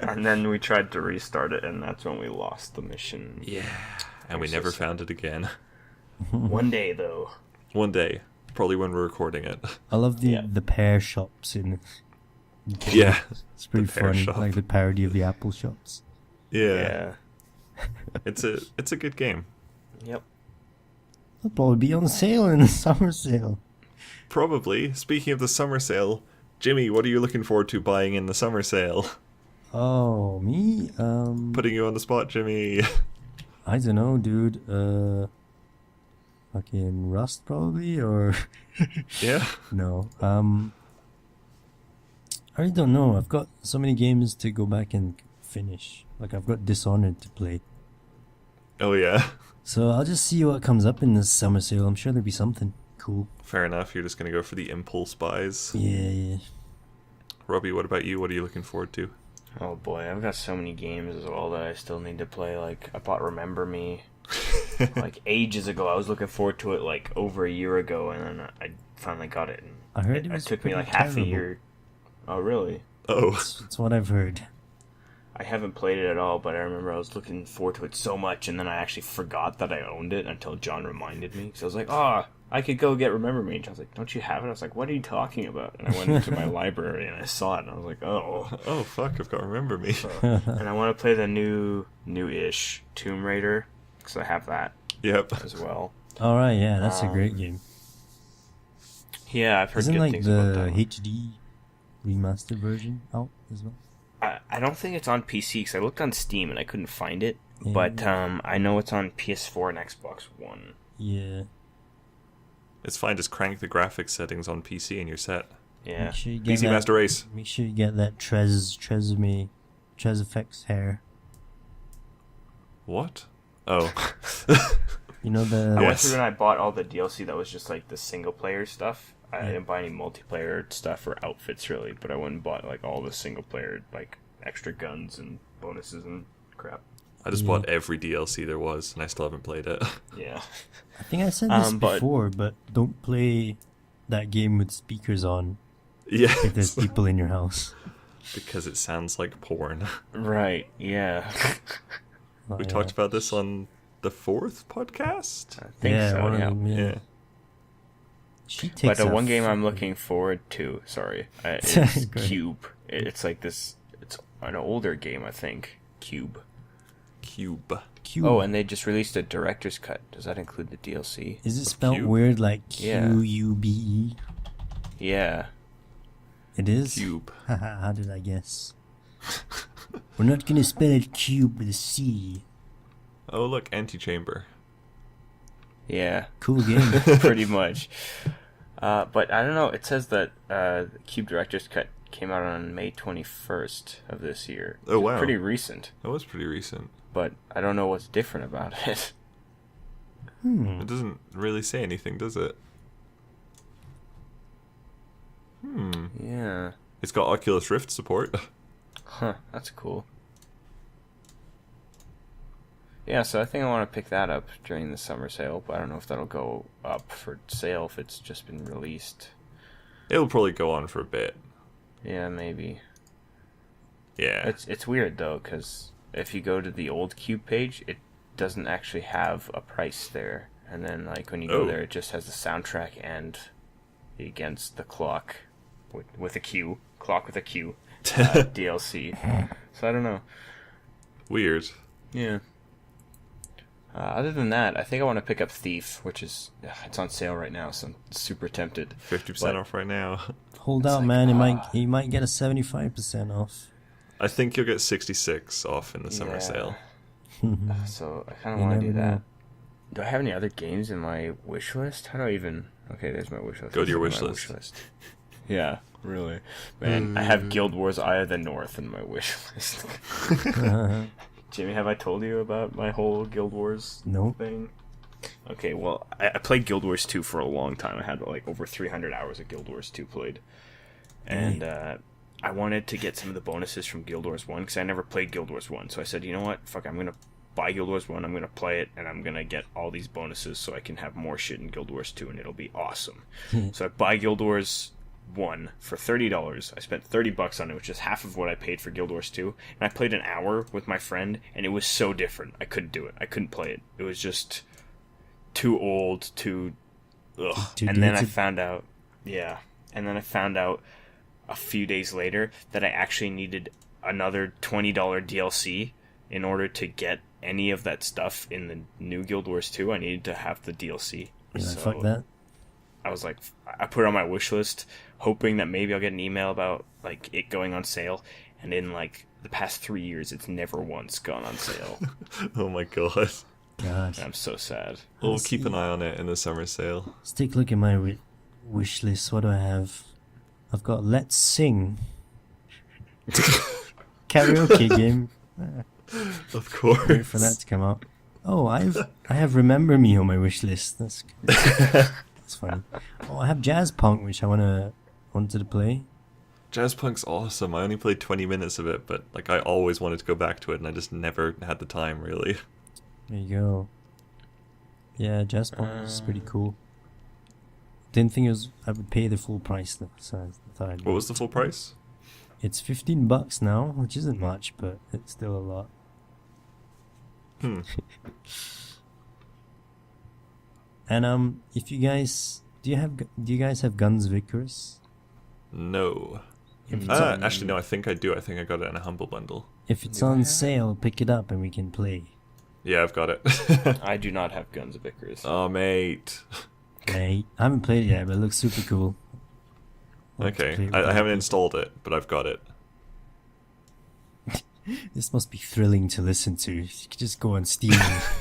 Speaker 2: And then we tried to restart it, and that's when we lost the mission.
Speaker 3: Yeah, and we
Speaker 2: So
Speaker 3: never
Speaker 2: sad.
Speaker 3: found it again.
Speaker 2: One day, though.
Speaker 3: One day, probably when we're recording it.
Speaker 1: I love the
Speaker 2: Yeah.
Speaker 1: the pear shops in.
Speaker 3: Yeah,
Speaker 1: It's pretty
Speaker 3: the pear
Speaker 1: funny,
Speaker 3: shop.
Speaker 1: like the parody of the Apple shops.
Speaker 3: yeah. It's a good game.
Speaker 2: Yep.
Speaker 1: It'll probably be on sale in the summer sale.
Speaker 3: Probably. Speaking of the summer sale, Jimmy, what are you looking forward to buying in the summer sale?
Speaker 1: Oh, me?
Speaker 3: Putting you on the spot, Jimmy.
Speaker 1: I don't know, dude. Fucking Rust probably, or
Speaker 3: Yeah.
Speaker 1: no. I really don't know. I've got so many games to go back and finish. Like I've got Dishonored to play.
Speaker 3: Oh yeah.
Speaker 1: So I'll just see what comes up in this summer sale. I'm sure there'll be something cool.
Speaker 3: Fair enough. You're just gonna go for the impulse buys.
Speaker 1: Yeah.
Speaker 3: Robbie, what about you? What are you looking forward to?
Speaker 2: Oh boy, I've got so many games as well that I still need to play. Like, I bought Remember Me like ages ago. I was looking forward to it like over a year ago, and then I finally got it. And
Speaker 1: I heard
Speaker 2: it took me like half a year. Oh really?
Speaker 3: Oh,
Speaker 1: That's what I've heard.
Speaker 2: I haven't played it at all, but I remember I was looking forward to it so much, and then I actually forgot that I owned it until John reminded me. So I was like, I could go get Remember Me. And John's like, don't you have it? I was like, what are you talking about? And I went into my library, and I saw it, and I was like, oh.
Speaker 3: oh fuck! I've got to remember me.
Speaker 2: And I want to play the new-ish Tomb Raider, because I have that
Speaker 3: Yep.
Speaker 2: as well.
Speaker 1: All right, yeah, that's a great game.
Speaker 2: Yeah, I've heard
Speaker 1: Isn't
Speaker 2: good
Speaker 1: like
Speaker 2: things about that
Speaker 1: the
Speaker 2: one.
Speaker 1: HD remastered version out as well?
Speaker 2: I don't think it's on PC, because I looked on Steam, and I couldn't find it.
Speaker 1: Yeah.
Speaker 2: But I know it's on PS4 and Xbox One.
Speaker 1: Yeah.
Speaker 3: It's fine. Just crank the graphics settings on PC and you're set.
Speaker 2: Yeah.
Speaker 1: Make sure you get
Speaker 3: PC
Speaker 1: that,
Speaker 3: Master Race.
Speaker 1: Make sure you get that Trez effects hair.
Speaker 3: What? Oh.
Speaker 1: You know
Speaker 2: I
Speaker 1: the
Speaker 2: went
Speaker 3: Yes.
Speaker 2: through and I bought all the DLC that was just like the single player stuff. I didn't buy any multiplayer stuff or outfits really, but I went and bought like all the single player like extra guns and bonuses and crap.
Speaker 3: I just
Speaker 1: Yeah.
Speaker 3: bought every DLC there was, and I still haven't played it.
Speaker 2: Yeah.
Speaker 1: I think I said this
Speaker 2: but-
Speaker 1: before, but don't play that game with speakers on
Speaker 3: Yeah,
Speaker 1: if there's people in your house.
Speaker 3: because it sounds like porn.
Speaker 2: Right. Yeah.
Speaker 1: Oh,
Speaker 3: We
Speaker 1: yeah.
Speaker 3: talked about this on the 4th podcast.
Speaker 2: I think
Speaker 1: yeah,
Speaker 2: so.
Speaker 1: one of
Speaker 2: Yeah.
Speaker 1: them, yeah.
Speaker 3: Yeah.
Speaker 1: She takes
Speaker 2: But the
Speaker 1: that
Speaker 2: one game I'm
Speaker 1: fucking-
Speaker 2: looking forward to, is
Speaker 1: Go ahead.
Speaker 2: Cube. It's like this. It's an older game, I think. Cube.
Speaker 3: Cube.
Speaker 1: Cube.
Speaker 2: Oh, and they just released a director's cut. Does that include the DLC?
Speaker 1: Is it spelled
Speaker 3: Cube?
Speaker 1: weird like
Speaker 2: Yeah.
Speaker 1: Qube?
Speaker 2: Yeah.
Speaker 1: It is?
Speaker 3: Cube.
Speaker 1: Haha, how did I guess? We're not gonna spell it cube with a C.
Speaker 3: Oh, look, Antechamber.
Speaker 2: Yeah.
Speaker 1: Cool game.
Speaker 2: Pretty much. But I don't know. It says that Cube Director's Cut came out on May 21st of this year.
Speaker 3: Oh, wow.
Speaker 2: Pretty recent.
Speaker 3: That was pretty recent.
Speaker 2: But I don't know what's different about it.
Speaker 3: It doesn't really say anything, does it?
Speaker 2: Yeah.
Speaker 3: It's got Oculus Rift support.
Speaker 2: Huh. That's cool. Yeah, so I think I want to pick that up during the summer sale, but I don't know if that'll go up for sale if it's just been released.
Speaker 3: It'll probably go on for a bit.
Speaker 2: Yeah, maybe.
Speaker 3: Yeah.
Speaker 2: It's weird though, because if you go to the old Cube page, it doesn't actually have a price there, and then like when you go
Speaker 3: Oh.
Speaker 2: there, it just has the soundtrack and the Against the Clock with a Q, clock with a Q, DLC. So I don't know.
Speaker 3: Weird.
Speaker 2: Yeah. Other than that, I think I want to pick up Thief, which is it's on sale right now, so I'm super tempted.
Speaker 3: 50%
Speaker 2: But-
Speaker 3: off right now.
Speaker 1: Hold out,
Speaker 2: like,
Speaker 1: man. You might get a 75% off.
Speaker 3: I think you'll get 66 off in the summer
Speaker 2: Yeah.
Speaker 3: sale.
Speaker 2: So I kind of
Speaker 1: You
Speaker 2: want to
Speaker 1: never
Speaker 2: do that.
Speaker 1: know.
Speaker 2: Do I have any other games in my wish list? How do I even? Okay, there's my wish list.
Speaker 3: Go to your
Speaker 2: Let's
Speaker 3: wish
Speaker 2: look at my
Speaker 3: list.
Speaker 2: Yeah, really. Man, I have Guild Wars Eye of the North in my wish list. Jimmy, have I told you about my whole Guild Wars
Speaker 1: Nope.
Speaker 2: thing? Okay, well, I played Guild Wars 2 for a long time. I had like over 300 hours of Guild Wars 2 played. And I wanted to get some of the bonuses from Guild Wars 1 because I never played Guild Wars 1. So I said, you know what? Fuck, I'm going to buy Guild Wars 1, I'm going to play it, and I'm going to get all these bonuses so I can have more shit in Guild Wars 2, and it'll be awesome. So I buy Guild Wars 1 for $30. I spent $30 on it, which is half of what I paid for Guild Wars 2. And I played an hour with my friend, and it was so different. I couldn't do it. I couldn't play it. It was just too old, too... Ugh.
Speaker 1: Too
Speaker 2: And then I
Speaker 1: dated?
Speaker 2: found out... Yeah. And then I found out a few days later that I actually needed another $20 DLC in order to get any of that stuff in the new Guild Wars 2. I needed to have the DLC.
Speaker 1: Yeah,
Speaker 2: So
Speaker 1: fuck that.
Speaker 2: I was like, I put it on my wish list, hoping that maybe I'll get an email about like it going on sale. And in like the past 3 years, it's never once gone on sale.
Speaker 3: Oh my god.
Speaker 1: Gosh.
Speaker 2: I'm so sad.
Speaker 3: We'll keep an eye on it in the summer sale.
Speaker 1: Let's take a look at my wish list. What do I have? I've got Let's Sing. Karaoke game.
Speaker 3: Of course.
Speaker 1: Wait for that to come out. Oh, I have Remember Me on my wish list. That's good. It's funny. Oh, I have Jazz Punk, which I wanted to play.
Speaker 3: Jazzpunk's awesome. I only played 20 minutes of it, but like I always wanted to go back to it, and I just never had the time, really.
Speaker 1: There you go. Yeah, Jazz Punk is pretty cool. Didn't think I would pay the full price though, so I thought
Speaker 3: What was the full price?
Speaker 1: It's $15 now, which isn't much, but it's still a lot. And if you guys do you guys have Guns Vickers?
Speaker 3: No.
Speaker 1: If it's on,
Speaker 3: Actually, no, I think I do. I think I got it in a Humble Bundle.
Speaker 1: if it's on sale, pick it up and we can play.
Speaker 3: Yeah, I've got it.
Speaker 2: I do not have Guns Vickers.
Speaker 3: Oh, mate.
Speaker 1: I haven't played it yet, but it looks super cool. Want to play
Speaker 3: Okay,
Speaker 1: with
Speaker 3: I
Speaker 1: other
Speaker 3: haven't
Speaker 1: people.
Speaker 3: installed it, but I've got it.
Speaker 1: This must be thrilling to listen to. You could just go on Steam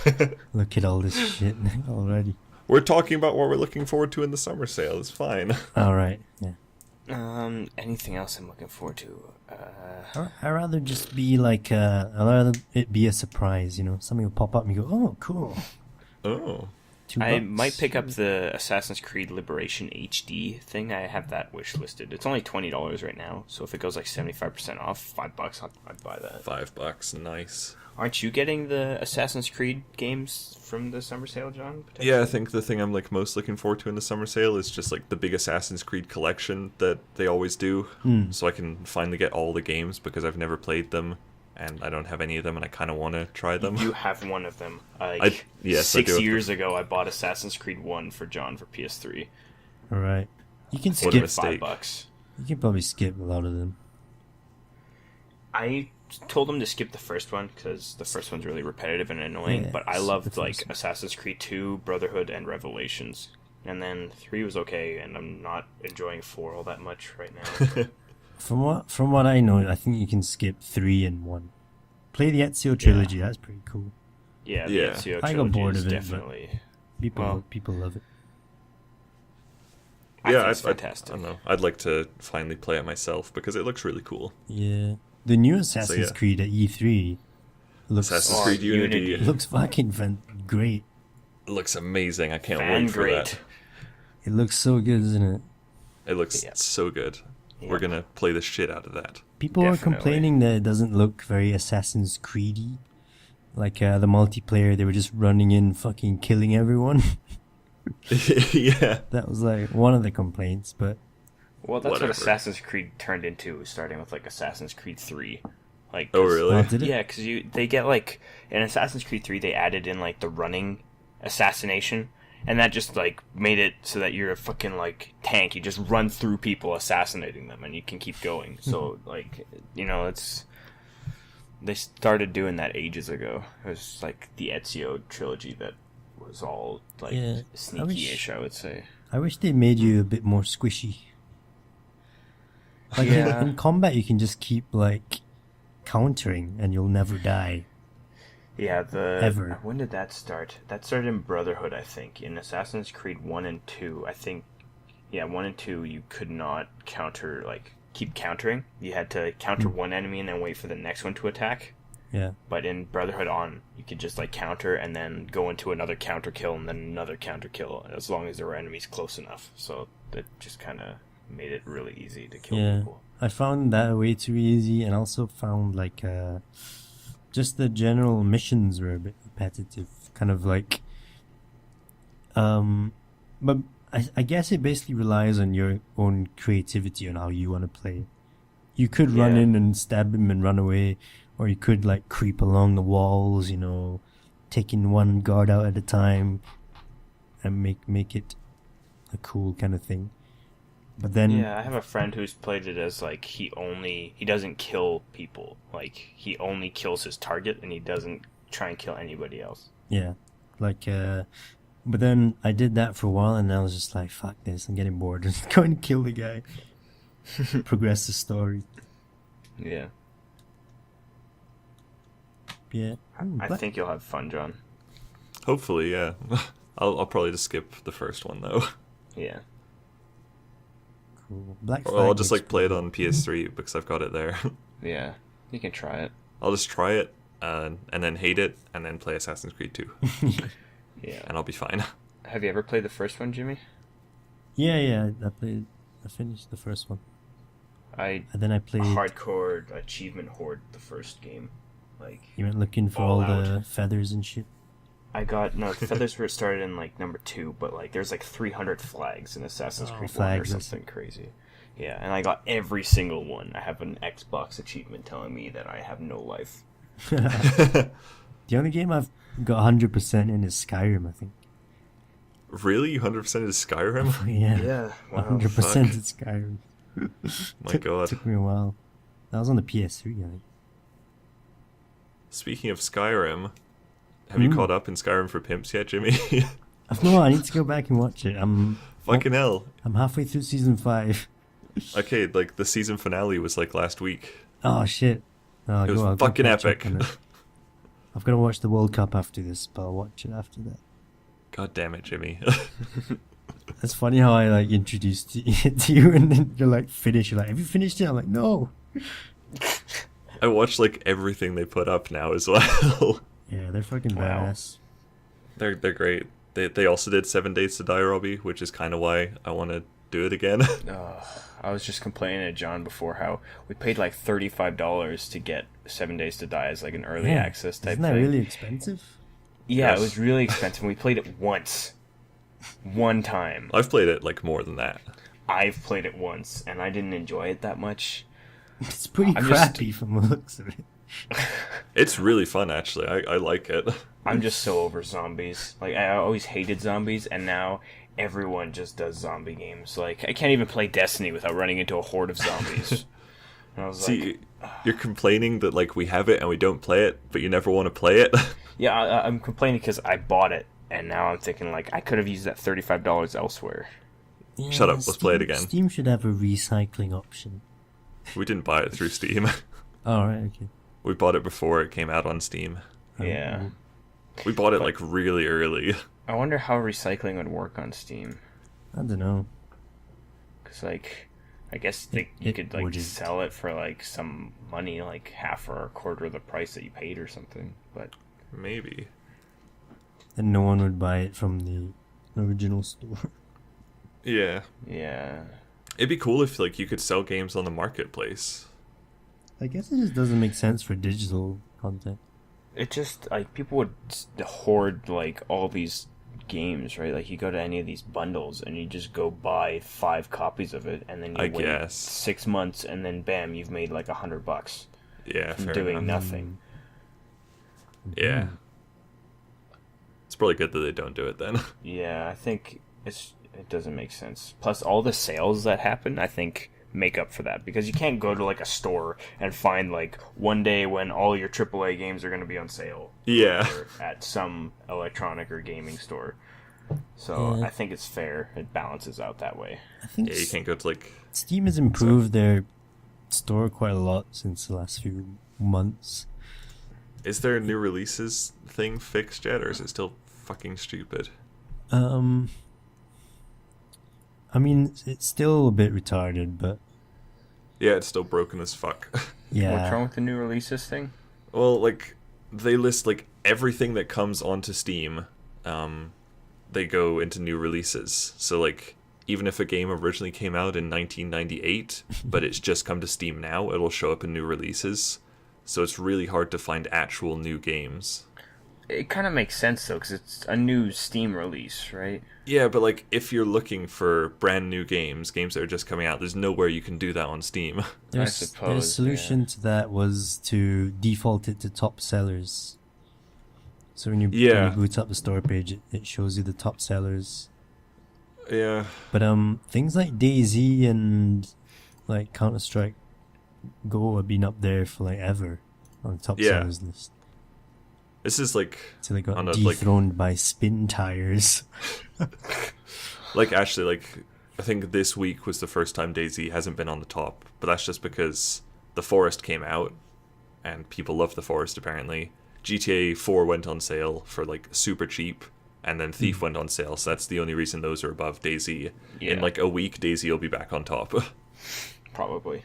Speaker 1: and look at all this shit already.
Speaker 3: We're talking about what we're looking forward to in the summer sale. It's fine.
Speaker 1: Alright, yeah.
Speaker 2: Anything else I'm looking forward to?
Speaker 1: I'd rather just be like, I'd rather it be a surprise, you know? Something will pop up and you go, oh, cool.
Speaker 3: Oh.
Speaker 2: I
Speaker 1: $2.
Speaker 2: might pick up the Assassin's Creed Liberation HD thing. I have that wish listed. It's only $20 right now, so if it goes like 75% off, $5, I'd buy that.
Speaker 3: $5, nice.
Speaker 2: Aren't you getting the Assassin's Creed games from the summer sale, John? Potentially?
Speaker 3: Yeah, I think the thing I'm like most looking forward to in the summer sale is just like the big Assassin's Creed collection that they always do, so I can finally get all the games because I've never played them and I don't have any of them and I kind of want to try them.
Speaker 2: You have one of them.
Speaker 3: Yes, I do
Speaker 2: 6
Speaker 3: have
Speaker 2: years ago, I bought Assassin's Creed 1 for John for PS3.
Speaker 1: Alright. You can
Speaker 3: What a
Speaker 1: skip.
Speaker 3: mistake.
Speaker 2: $5.
Speaker 1: You can probably skip a lot of them.
Speaker 2: I told him to skip the first one because the first one's really repetitive and annoying.
Speaker 1: Yeah,
Speaker 2: but I
Speaker 1: skip the
Speaker 2: loved
Speaker 1: first
Speaker 2: like
Speaker 1: one.
Speaker 2: Assassin's Creed 2, Brotherhood, and Revelations. And then 3 was okay, and I'm not enjoying 4 all that much right now.
Speaker 1: From what I know, I think you can skip 3 and 1. Play the Ezio trilogy. That's pretty cool.
Speaker 2: Yeah, the
Speaker 3: Yeah.
Speaker 2: Ezio
Speaker 1: I got
Speaker 2: trilogy
Speaker 1: bored
Speaker 2: is
Speaker 1: of it, but-
Speaker 2: definitely.
Speaker 1: People love it.
Speaker 2: I
Speaker 3: Yeah,
Speaker 2: think it's
Speaker 3: I
Speaker 2: fantastic.
Speaker 3: don't know. I'd like to finally play it myself because it looks really cool.
Speaker 1: Yeah, the new Assassin's
Speaker 3: yeah.
Speaker 1: Creed at E3 looks
Speaker 3: Assassin's
Speaker 2: Oh,
Speaker 3: Creed Unity
Speaker 2: Unity.
Speaker 1: looks fucking great.
Speaker 3: looks amazing. I can't
Speaker 2: Fan
Speaker 3: wait for
Speaker 2: great.
Speaker 3: that.
Speaker 1: It looks so good, isn't it?
Speaker 3: It looks
Speaker 2: Yep.
Speaker 3: so good. We're
Speaker 2: Yep.
Speaker 3: gonna play the shit out of that.
Speaker 1: People are
Speaker 2: Definitely.
Speaker 1: complaining that it doesn't look very Assassin's Creedy. Like the multiplayer, they were just running in, fucking killing everyone.
Speaker 3: Yeah.
Speaker 1: That was like one of the complaints, but
Speaker 2: Well, that's
Speaker 3: Whatever.
Speaker 2: what Assassin's Creed turned into, starting with like Assassin's Creed 3. Like,
Speaker 3: Oh,
Speaker 2: 'cause-
Speaker 3: really?
Speaker 1: oh, did it?
Speaker 2: Yeah, because they get like in Assassin's Creed 3 they added in like the running assassination, and that just like made it so that you're a fucking like tank. You just run through people assassinating them, and you can keep going. So like it's they started doing that ages ago. It was like the Ezio trilogy that was all like
Speaker 1: Yeah,
Speaker 2: sneaky-ish, I would say.
Speaker 1: I wish they made you a bit more squishy. Like
Speaker 2: Yeah.
Speaker 1: in combat, you can just keep like countering, and you'll never die.
Speaker 2: Yeah,
Speaker 1: Ever.
Speaker 2: when did that start? That started in Brotherhood, I think. In Assassin's Creed 1 and 2, I think, 1 and 2, you could not counter, like, keep countering. You had to counter one enemy and then wait for the next one to attack.
Speaker 1: Yeah.
Speaker 2: But in Brotherhood on, you could just, like, counter and then go into another counter kill and then another counter kill, as long as there were enemies close enough. So that just kind of made it really easy to kill
Speaker 1: Yeah.
Speaker 2: people.
Speaker 1: I found that way too easy, and also found like just the general missions were a bit repetitive, kind of like but I guess it basically relies on your own creativity on how you want to play. You could run
Speaker 2: Yeah.
Speaker 1: in and stab him and run away, or you could like creep along the walls, you know, taking one guard out at a time and make it a cool kind of thing. But then
Speaker 2: Yeah, I have a friend who's played it as like he doesn't kill people. Like he only kills his target and he doesn't try and kill anybody else.
Speaker 1: yeah, like but then I did that for a while, and I was just like, fuck this, I'm getting bored. Just go and kill the guy. Progress the story.
Speaker 2: Yeah.
Speaker 1: Yeah. Ooh,
Speaker 2: I
Speaker 1: Black-
Speaker 2: think you'll have fun, John.
Speaker 3: Hopefully, yeah. I'll probably just skip the first one though.
Speaker 2: Yeah.
Speaker 1: cool. Black
Speaker 3: Or I'll
Speaker 1: Flag
Speaker 3: just
Speaker 1: looks
Speaker 3: like play it
Speaker 1: cool.
Speaker 3: on PS3 because I've got it there.
Speaker 2: Yeah. You can try it.
Speaker 3: I'll just try it and then hate it and then play Assassin's Creed 2
Speaker 2: Yeah.
Speaker 3: and I'll be fine.
Speaker 2: Have you ever played the first one, Jimmy?
Speaker 1: Yeah. I finished the first one,
Speaker 2: I
Speaker 1: and then I played.
Speaker 2: hardcore achievement hoard the first game. Like,
Speaker 1: You went looking for
Speaker 2: all
Speaker 1: all the
Speaker 2: out.
Speaker 1: feathers and shit.
Speaker 2: I got no feathers were started in like number 2, but like there's like 300 flags in Assassin's Creed 1 or
Speaker 1: flags, that's
Speaker 2: something crazy. Yeah, and I got every single one. I have an Xbox achievement telling me that I have no life.
Speaker 1: The only game I've got 100% in is Skyrim, I think.
Speaker 3: Really? You 100% is Skyrim?
Speaker 1: Yeah.
Speaker 2: Wow.
Speaker 1: 100%
Speaker 3: fuck.
Speaker 1: is Skyrim.
Speaker 3: My god.
Speaker 1: Took me a while. That was on the PS3, I think.
Speaker 3: Speaking of Skyrim, have you caught up in Skyrim for Pimps yet, Jimmy?
Speaker 1: No, I need to go back and watch it.
Speaker 3: Fucking hell.
Speaker 1: I'm halfway through season 5.
Speaker 3: Okay, like the season finale was like last week.
Speaker 1: Oh shit! No,
Speaker 3: It was
Speaker 1: I'll go
Speaker 3: fucking
Speaker 1: catch up
Speaker 3: epic.
Speaker 1: on it. I've got to watch the World Cup after this, but I'll watch it after that.
Speaker 3: God damn it, Jimmy.
Speaker 1: It's funny how I like introduced it to you, and then you're like, "Finish." You're like, "Have you finished it?" I'm like, "No."
Speaker 3: I watch like everything they put up now as well.
Speaker 1: Yeah, they're fucking
Speaker 2: Wow.
Speaker 1: badass.
Speaker 3: They're great. They also did 7 Days to Die, Robby, which is kind of why I want to do it again.
Speaker 2: I was just complaining to John before how we paid like $35 to get 7 Days to Die as like an early
Speaker 1: Yeah,
Speaker 2: access type
Speaker 1: isn't that
Speaker 2: thing.
Speaker 1: really expensive?
Speaker 2: Yeah,
Speaker 3: Yes.
Speaker 2: it was really expensive. We played it once. One time.
Speaker 3: I've played it like more than that.
Speaker 2: I've played it once, and I didn't enjoy it that much.
Speaker 1: It's pretty
Speaker 2: I'm just-
Speaker 1: crappy from the looks of it.
Speaker 3: It's really fun, actually. I like it.
Speaker 2: I'm just so over zombies. Like, I always hated zombies, and now everyone just does zombie games. Like, I can't even play Destiny without running into a horde of zombies. And I was
Speaker 3: See,
Speaker 2: like,
Speaker 3: you're complaining that like we have it and we don't play it, but you never want to play it.
Speaker 2: yeah, I'm complaining because I bought it, and now I'm thinking, like, I could have used that $35 elsewhere.
Speaker 1: Yeah,
Speaker 3: Shut up, let's play it again.
Speaker 1: Steam should have a recycling option.
Speaker 3: We didn't buy it through Steam.
Speaker 1: All right, okay.
Speaker 3: We bought it before it came out on Steam.
Speaker 2: Yeah.
Speaker 3: We bought it like really early.
Speaker 2: I wonder how recycling would work on Steam.
Speaker 1: I don't know.
Speaker 2: Because, like, I guess like, you
Speaker 1: It
Speaker 2: could, like,
Speaker 1: wouldn't.
Speaker 2: sell it for, like, some money, like, half or a quarter of the price that you paid or something. But,
Speaker 3: Maybe.
Speaker 1: And no one would buy it from the original store.
Speaker 3: Yeah.
Speaker 2: yeah.
Speaker 3: It'd be cool if like you could sell games on the marketplace.
Speaker 1: I guess it just doesn't make sense for digital content.
Speaker 2: It just, like, people would hoard, like, all these games, right? Like, you go to any of these bundles and you just go buy 5 copies of it, and then you
Speaker 3: I
Speaker 2: wait
Speaker 3: guess.
Speaker 2: 6 months, and then bam, you've made like $100
Speaker 3: Yeah,
Speaker 2: from
Speaker 3: fair
Speaker 2: doing
Speaker 3: enough.
Speaker 2: nothing.
Speaker 3: Yeah. It's probably good that they don't do it then.
Speaker 2: Yeah, I think it doesn't make sense. Plus, all the sales that happen, I think, make up for that, because you can't go to like a store and find like one day when all your AAA games are going to be on sale.
Speaker 3: Yeah.
Speaker 2: Or at some electronic or gaming store. So
Speaker 1: Yeah.
Speaker 2: I think it's fair. It balances out that way.
Speaker 1: I think
Speaker 3: Yeah, you can't go to like
Speaker 1: Steam has improved their store quite a lot since the last few months.
Speaker 3: is there a new releases thing fixed yet, or is it still fucking stupid?
Speaker 1: I mean, it's still a bit retarded, but
Speaker 3: Yeah, it's still broken as fuck.
Speaker 1: yeah.
Speaker 2: What's wrong with the new releases thing?
Speaker 3: Well, like they list like everything that comes onto Steam, they go into new releases. So like even if a game originally came out in 1998, but it's just come to Steam now, it'll show up in new releases. So it's really hard to find actual new games.
Speaker 2: It kind of makes sense though, because it's a new Steam release, right?
Speaker 3: Yeah, but like if you're looking for brand new games that are just coming out, there's nowhere you can do that on Steam.
Speaker 1: Their
Speaker 2: suppose,
Speaker 1: solution to that was to default it to top sellers. So when you boot up the store page, it shows you the top sellers.
Speaker 3: Yeah.
Speaker 1: But things like DayZ and like Counter-Strike Go have been up there for like ever on the top
Speaker 3: Yeah.
Speaker 1: sellers list.
Speaker 3: This is like
Speaker 1: So they got
Speaker 3: on a, like-
Speaker 1: dethroned by spin tires.
Speaker 3: like actually like I think this week was the first time DayZ hasn't been on the top, but that's just because The Forest came out and people love The Forest apparently. GTA 4 went on sale for like super cheap, and then Thief went on sale, so that's the only reason those are above DayZ.
Speaker 2: Yeah.
Speaker 3: In like a week, DayZ will be back on top.
Speaker 2: Probably.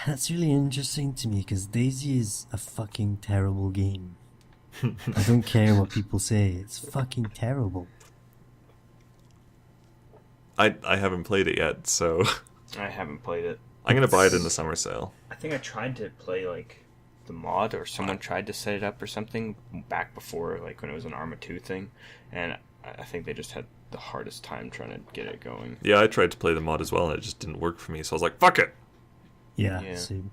Speaker 1: That's really interesting to me because DayZ is a fucking terrible game. I don't care what people say, it's fucking terrible.
Speaker 3: I haven't played it yet, so
Speaker 2: I haven't played it.
Speaker 3: I'm gonna buy it in the summer sale.
Speaker 2: I think I tried to play like the mod, or someone tried to set it up or something back before, like when it was an Arma 2 thing, and I think they just had the hardest time trying to get it going.
Speaker 3: Yeah, I tried to play the mod as well, and it just didn't work for me. So I was like, "Fuck it."
Speaker 1: Yeah. Same.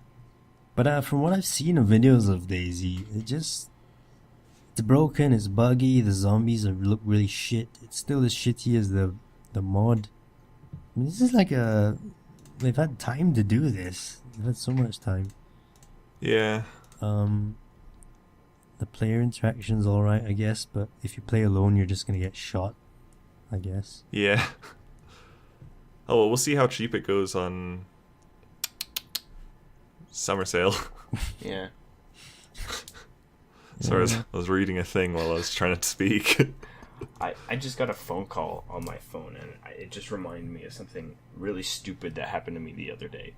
Speaker 1: But from what I've seen of videos of Daisy, it's broken, it's buggy, the zombies look really shit. It's still as shitty as the mod. I mean, this is like they've had time to do this. They've had so much time.
Speaker 3: Yeah.
Speaker 1: The player interaction's alright, I guess, but if you play alone, you're just gonna get shot, I guess.
Speaker 3: Yeah. Oh, well, we'll see how cheap it goes on summer sale.
Speaker 2: Yeah.
Speaker 3: Sorry, I was reading a thing while I was trying to speak.
Speaker 2: I just got a phone call on my phone, and it just reminded me of something really stupid that happened to me the other day.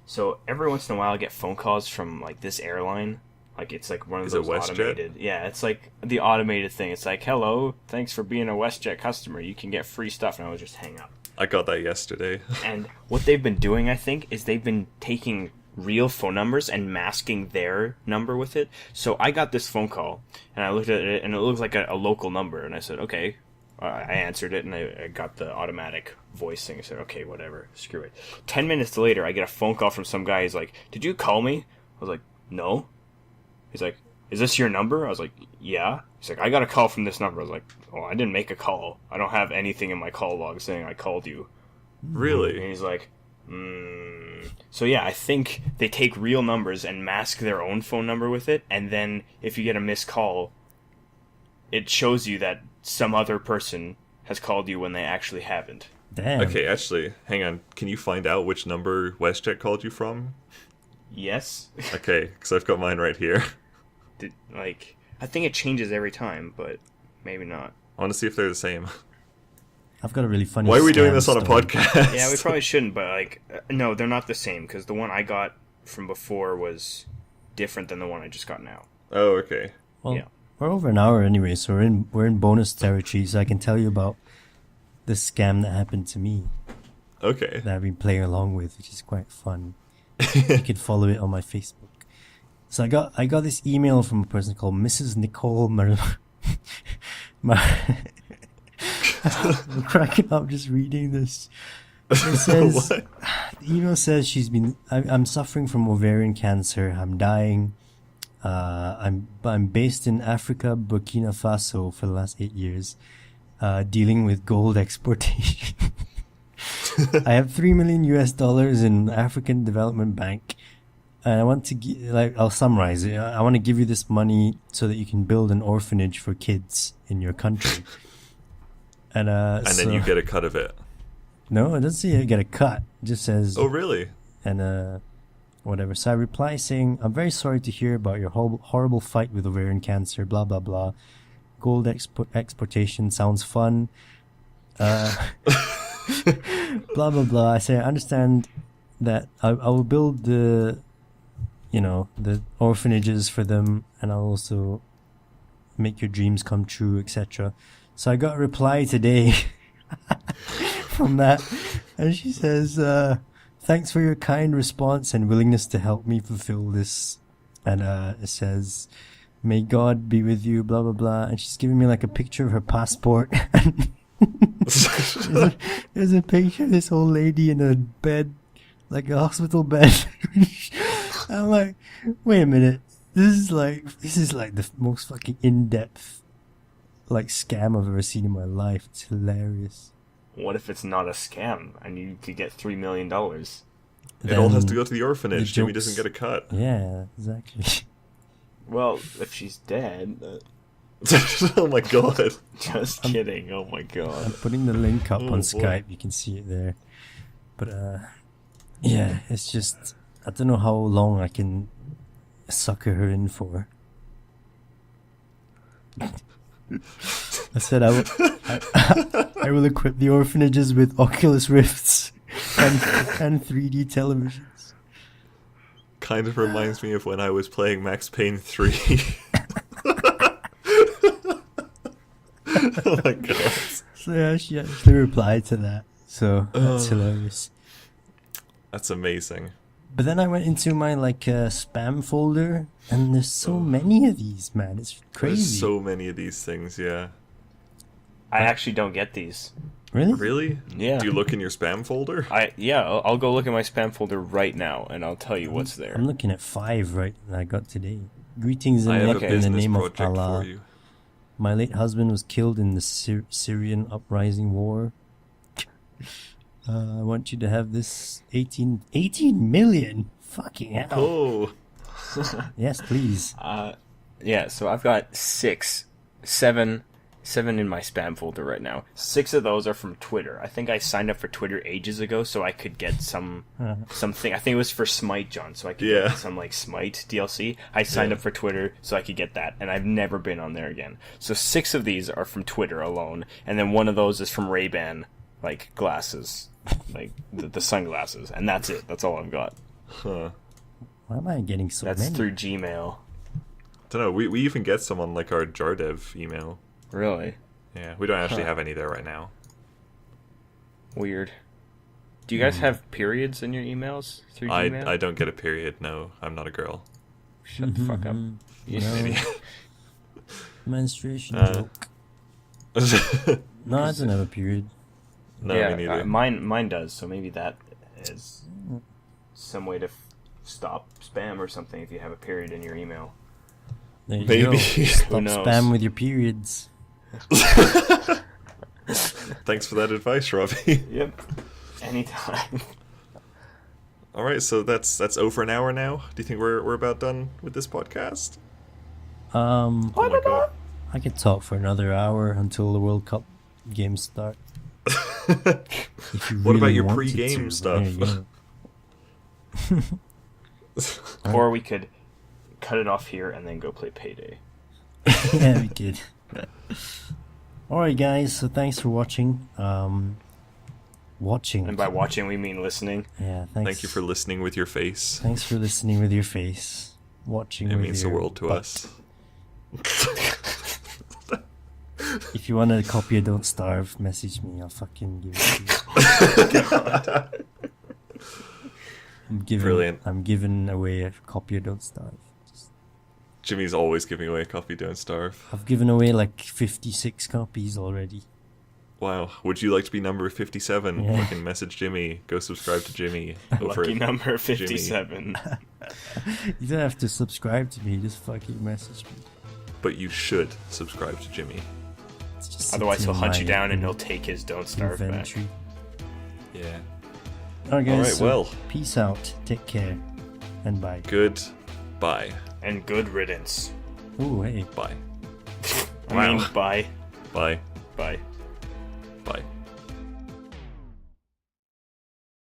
Speaker 2: So every once in a while I get phone calls from like this airline. Like it's like one of those automated. Yeah, it's like the automated thing. It's like, hello, thanks for being a WestJet customer. You can get free stuff, and I would just hang up.
Speaker 3: I got that yesterday.
Speaker 2: And what they've been doing, I think, is they've been taking real phone numbers and masking their number with it. So I got this phone call, and I looked at it, and it looked like a local number, and I said, okay. I answered it, and I got the automatic voice thing. I said, okay, whatever, screw it. 10 minutes later, I get a phone call from some guy. He's like, did you call me? I was like, no. He's like, is this your number? I was like, yeah. He's like, I got a call from this number. I was like, oh, I didn't make a call. I don't have anything in my call log saying I called you.
Speaker 3: Really?
Speaker 2: And he's like, So yeah, I think they take real numbers and mask their own phone number with it, and then if you get a missed call, it shows you that some other person has called you when they actually haven't.
Speaker 1: Damn.
Speaker 3: Okay, actually, hang on. Can you find out which number WestJet called you from?
Speaker 2: Yes.
Speaker 3: Okay, because I've got mine right here.
Speaker 2: I think it changes every time, but maybe not.
Speaker 3: I want to see if they're the same.
Speaker 1: I've got a really funny.
Speaker 3: Why are we doing this on a
Speaker 1: story.
Speaker 3: podcast?
Speaker 2: Yeah, we probably shouldn't, but no, they're not the same, because the one I got from before was different than the one I just got now.
Speaker 3: Oh, okay.
Speaker 1: Well,
Speaker 2: Yeah.
Speaker 1: we're over an hour anyway, so we're in bonus territory. So I can tell you about this scam that happened to me
Speaker 3: Okay.
Speaker 1: that I've been playing along with, which is quite fun. You can follow it on my Facebook. So I got this email from a person called Mrs. Nicole I'm cracking up just reading this. It says,
Speaker 3: What?
Speaker 1: The email says I'm suffering from ovarian cancer. I'm dying. I'm based in Africa, Burkina Faso for the last 8 years, dealing with gold exportation. I have $3 million in African Development Bank, and I want to I'll summarize it. I want to give you this money so that you can build an orphanage for kids in your country. And
Speaker 3: then you get a cut of it.
Speaker 1: No, it doesn't say you get a cut. It just says.
Speaker 3: Oh, really?
Speaker 1: And whatever. So I reply saying, I'm very sorry to hear about your horrible fight with ovarian cancer, blah, blah, blah. Gold exportation sounds fun. Blah, blah, blah. I say, I understand that I will build the orphanages for them, and I'll also make your dreams come true, etc. So I got a reply today from that, and she says, thanks for your kind response and willingness to help me fulfill this. And it says, may God be with you, blah, blah, blah. And she's giving me like a picture of her passport. There's a picture of this old lady in a bed, like a hospital bed. I'm like, wait a minute. This is like the most fucking in-depth like scam I've ever seen in my life. It's hilarious.
Speaker 2: What if it's not a scam and you could get $3 million?
Speaker 3: It all has to go to the orphanage. Jimmy doesn't get a cut.
Speaker 1: Yeah, exactly.
Speaker 2: Well, if she's dead...
Speaker 3: Oh my god.
Speaker 2: Just kidding. Oh my god.
Speaker 1: I'm putting the link up on
Speaker 2: boy.
Speaker 1: Skype. You can see it there. But yeah, it's just I don't know how long I can sucker her in for. I said I will equip the orphanages with Oculus Rifts and 3D televisions.
Speaker 3: Kind of reminds me of when I was playing Max Payne 3. Oh my god.
Speaker 1: So yeah, she actually replied to that. So that's hilarious.
Speaker 3: That's amazing.
Speaker 1: But then I went into my spam folder, and there's so many of these, man. It's crazy.
Speaker 3: There's so many of these things, yeah.
Speaker 2: I actually don't get these.
Speaker 1: Really?
Speaker 3: Really?
Speaker 2: Yeah.
Speaker 3: Do you look in your spam folder?
Speaker 2: I'll go look at my spam folder right now, and I'll tell you what's there.
Speaker 1: I'm looking at 5 right that I got today. Greetings
Speaker 3: I
Speaker 1: in,
Speaker 3: have
Speaker 1: the,
Speaker 3: a
Speaker 1: in the
Speaker 3: business
Speaker 1: name of
Speaker 3: project
Speaker 1: Allah.
Speaker 3: for you.
Speaker 1: My late husband was killed in the Syrian uprising war. I want you to have this 18 million. Fucking hell.
Speaker 3: Oh.
Speaker 1: Yes, please.
Speaker 2: Yeah, so I've got 7 in my spam folder right now. 6 of those are from Twitter. I think I signed up for Twitter ages ago so I could get something. I think it was for Smite, John, so I could get some Smite DLC. I signed up for Twitter so I could get that, and I've never been on there again. So 6 of these are from Twitter alone, and then one of those is from Ray-Ban, glasses, the sunglasses, and that's it. That's all I've got.
Speaker 3: Huh.
Speaker 1: Why am I getting so many?
Speaker 2: That's through Gmail.
Speaker 3: Don't know. We even get some on our Jardev email.
Speaker 2: Really?
Speaker 3: Yeah, we don't actually have any there right now.
Speaker 2: Weird. Do you guys have periods in your emails through Gmail?
Speaker 3: I don't get a period. No, I'm not a girl.
Speaker 2: Shut the fuck up.
Speaker 1: No. Menstruation joke. No, I don't have a period.
Speaker 3: No,
Speaker 2: yeah,
Speaker 3: me neither.
Speaker 2: mine does. So maybe that is some way to stop spam or something. If you have a period in your email,
Speaker 1: There you
Speaker 3: Maybe.
Speaker 1: go.
Speaker 2: Who
Speaker 1: Stop
Speaker 2: knows?
Speaker 1: spam with your periods.
Speaker 3: Thanks for that advice, Robby.
Speaker 2: Yep. Anytime.
Speaker 3: All right, so that's over an hour now. Do you think we're about done with this podcast?
Speaker 1: Oh
Speaker 3: my God.
Speaker 1: I could talk for another hour until the World Cup games start. If you
Speaker 3: What about
Speaker 1: really
Speaker 3: your
Speaker 1: wanted
Speaker 3: pre-game
Speaker 1: to,
Speaker 3: stuff?
Speaker 1: there you go.
Speaker 2: Or we could cut it off here and then go play Payday.
Speaker 1: Yeah, we did. Alright guys, so thanks for watching. Watching.
Speaker 2: And by watching, we mean listening.
Speaker 1: Yeah, thanks.
Speaker 3: Thank you for listening with your face.
Speaker 1: Thanks for listening with your face. Watching
Speaker 3: It
Speaker 1: with
Speaker 3: means the
Speaker 1: your
Speaker 3: world to
Speaker 1: butt.
Speaker 3: us.
Speaker 1: If you want a copy of Don't Starve, message me. I'll fucking give it to you.
Speaker 3: Brilliant.
Speaker 1: I'm giving away a copy of Don't Starve.
Speaker 3: Jimmy's always giving away a copy, Don't Starve.
Speaker 1: I've given away 56 copies already.
Speaker 3: Wow. Would you like to be number 57?
Speaker 1: Yeah.
Speaker 3: Fucking message Jimmy. Go subscribe to Jimmy. Over
Speaker 2: Lucky
Speaker 3: at
Speaker 2: number
Speaker 3: Jimmy.
Speaker 2: 57.
Speaker 1: You don't have to subscribe to me, just fucking message me.
Speaker 3: But you should subscribe to Jimmy.
Speaker 1: It's just
Speaker 2: Otherwise,
Speaker 1: sitting
Speaker 2: he'll
Speaker 1: in
Speaker 2: hunt you
Speaker 1: my
Speaker 2: down and he'll take his Don't Starve back.
Speaker 1: inventory.
Speaker 3: Yeah.
Speaker 1: Alright guys,
Speaker 3: Alright,
Speaker 1: so
Speaker 3: well.
Speaker 1: peace out, take care, and bye.
Speaker 3: Good. Bye.
Speaker 2: And good riddance.
Speaker 1: Oh, hey.
Speaker 3: Bye.
Speaker 2: I mean, bye.
Speaker 3: Bye.
Speaker 2: Bye.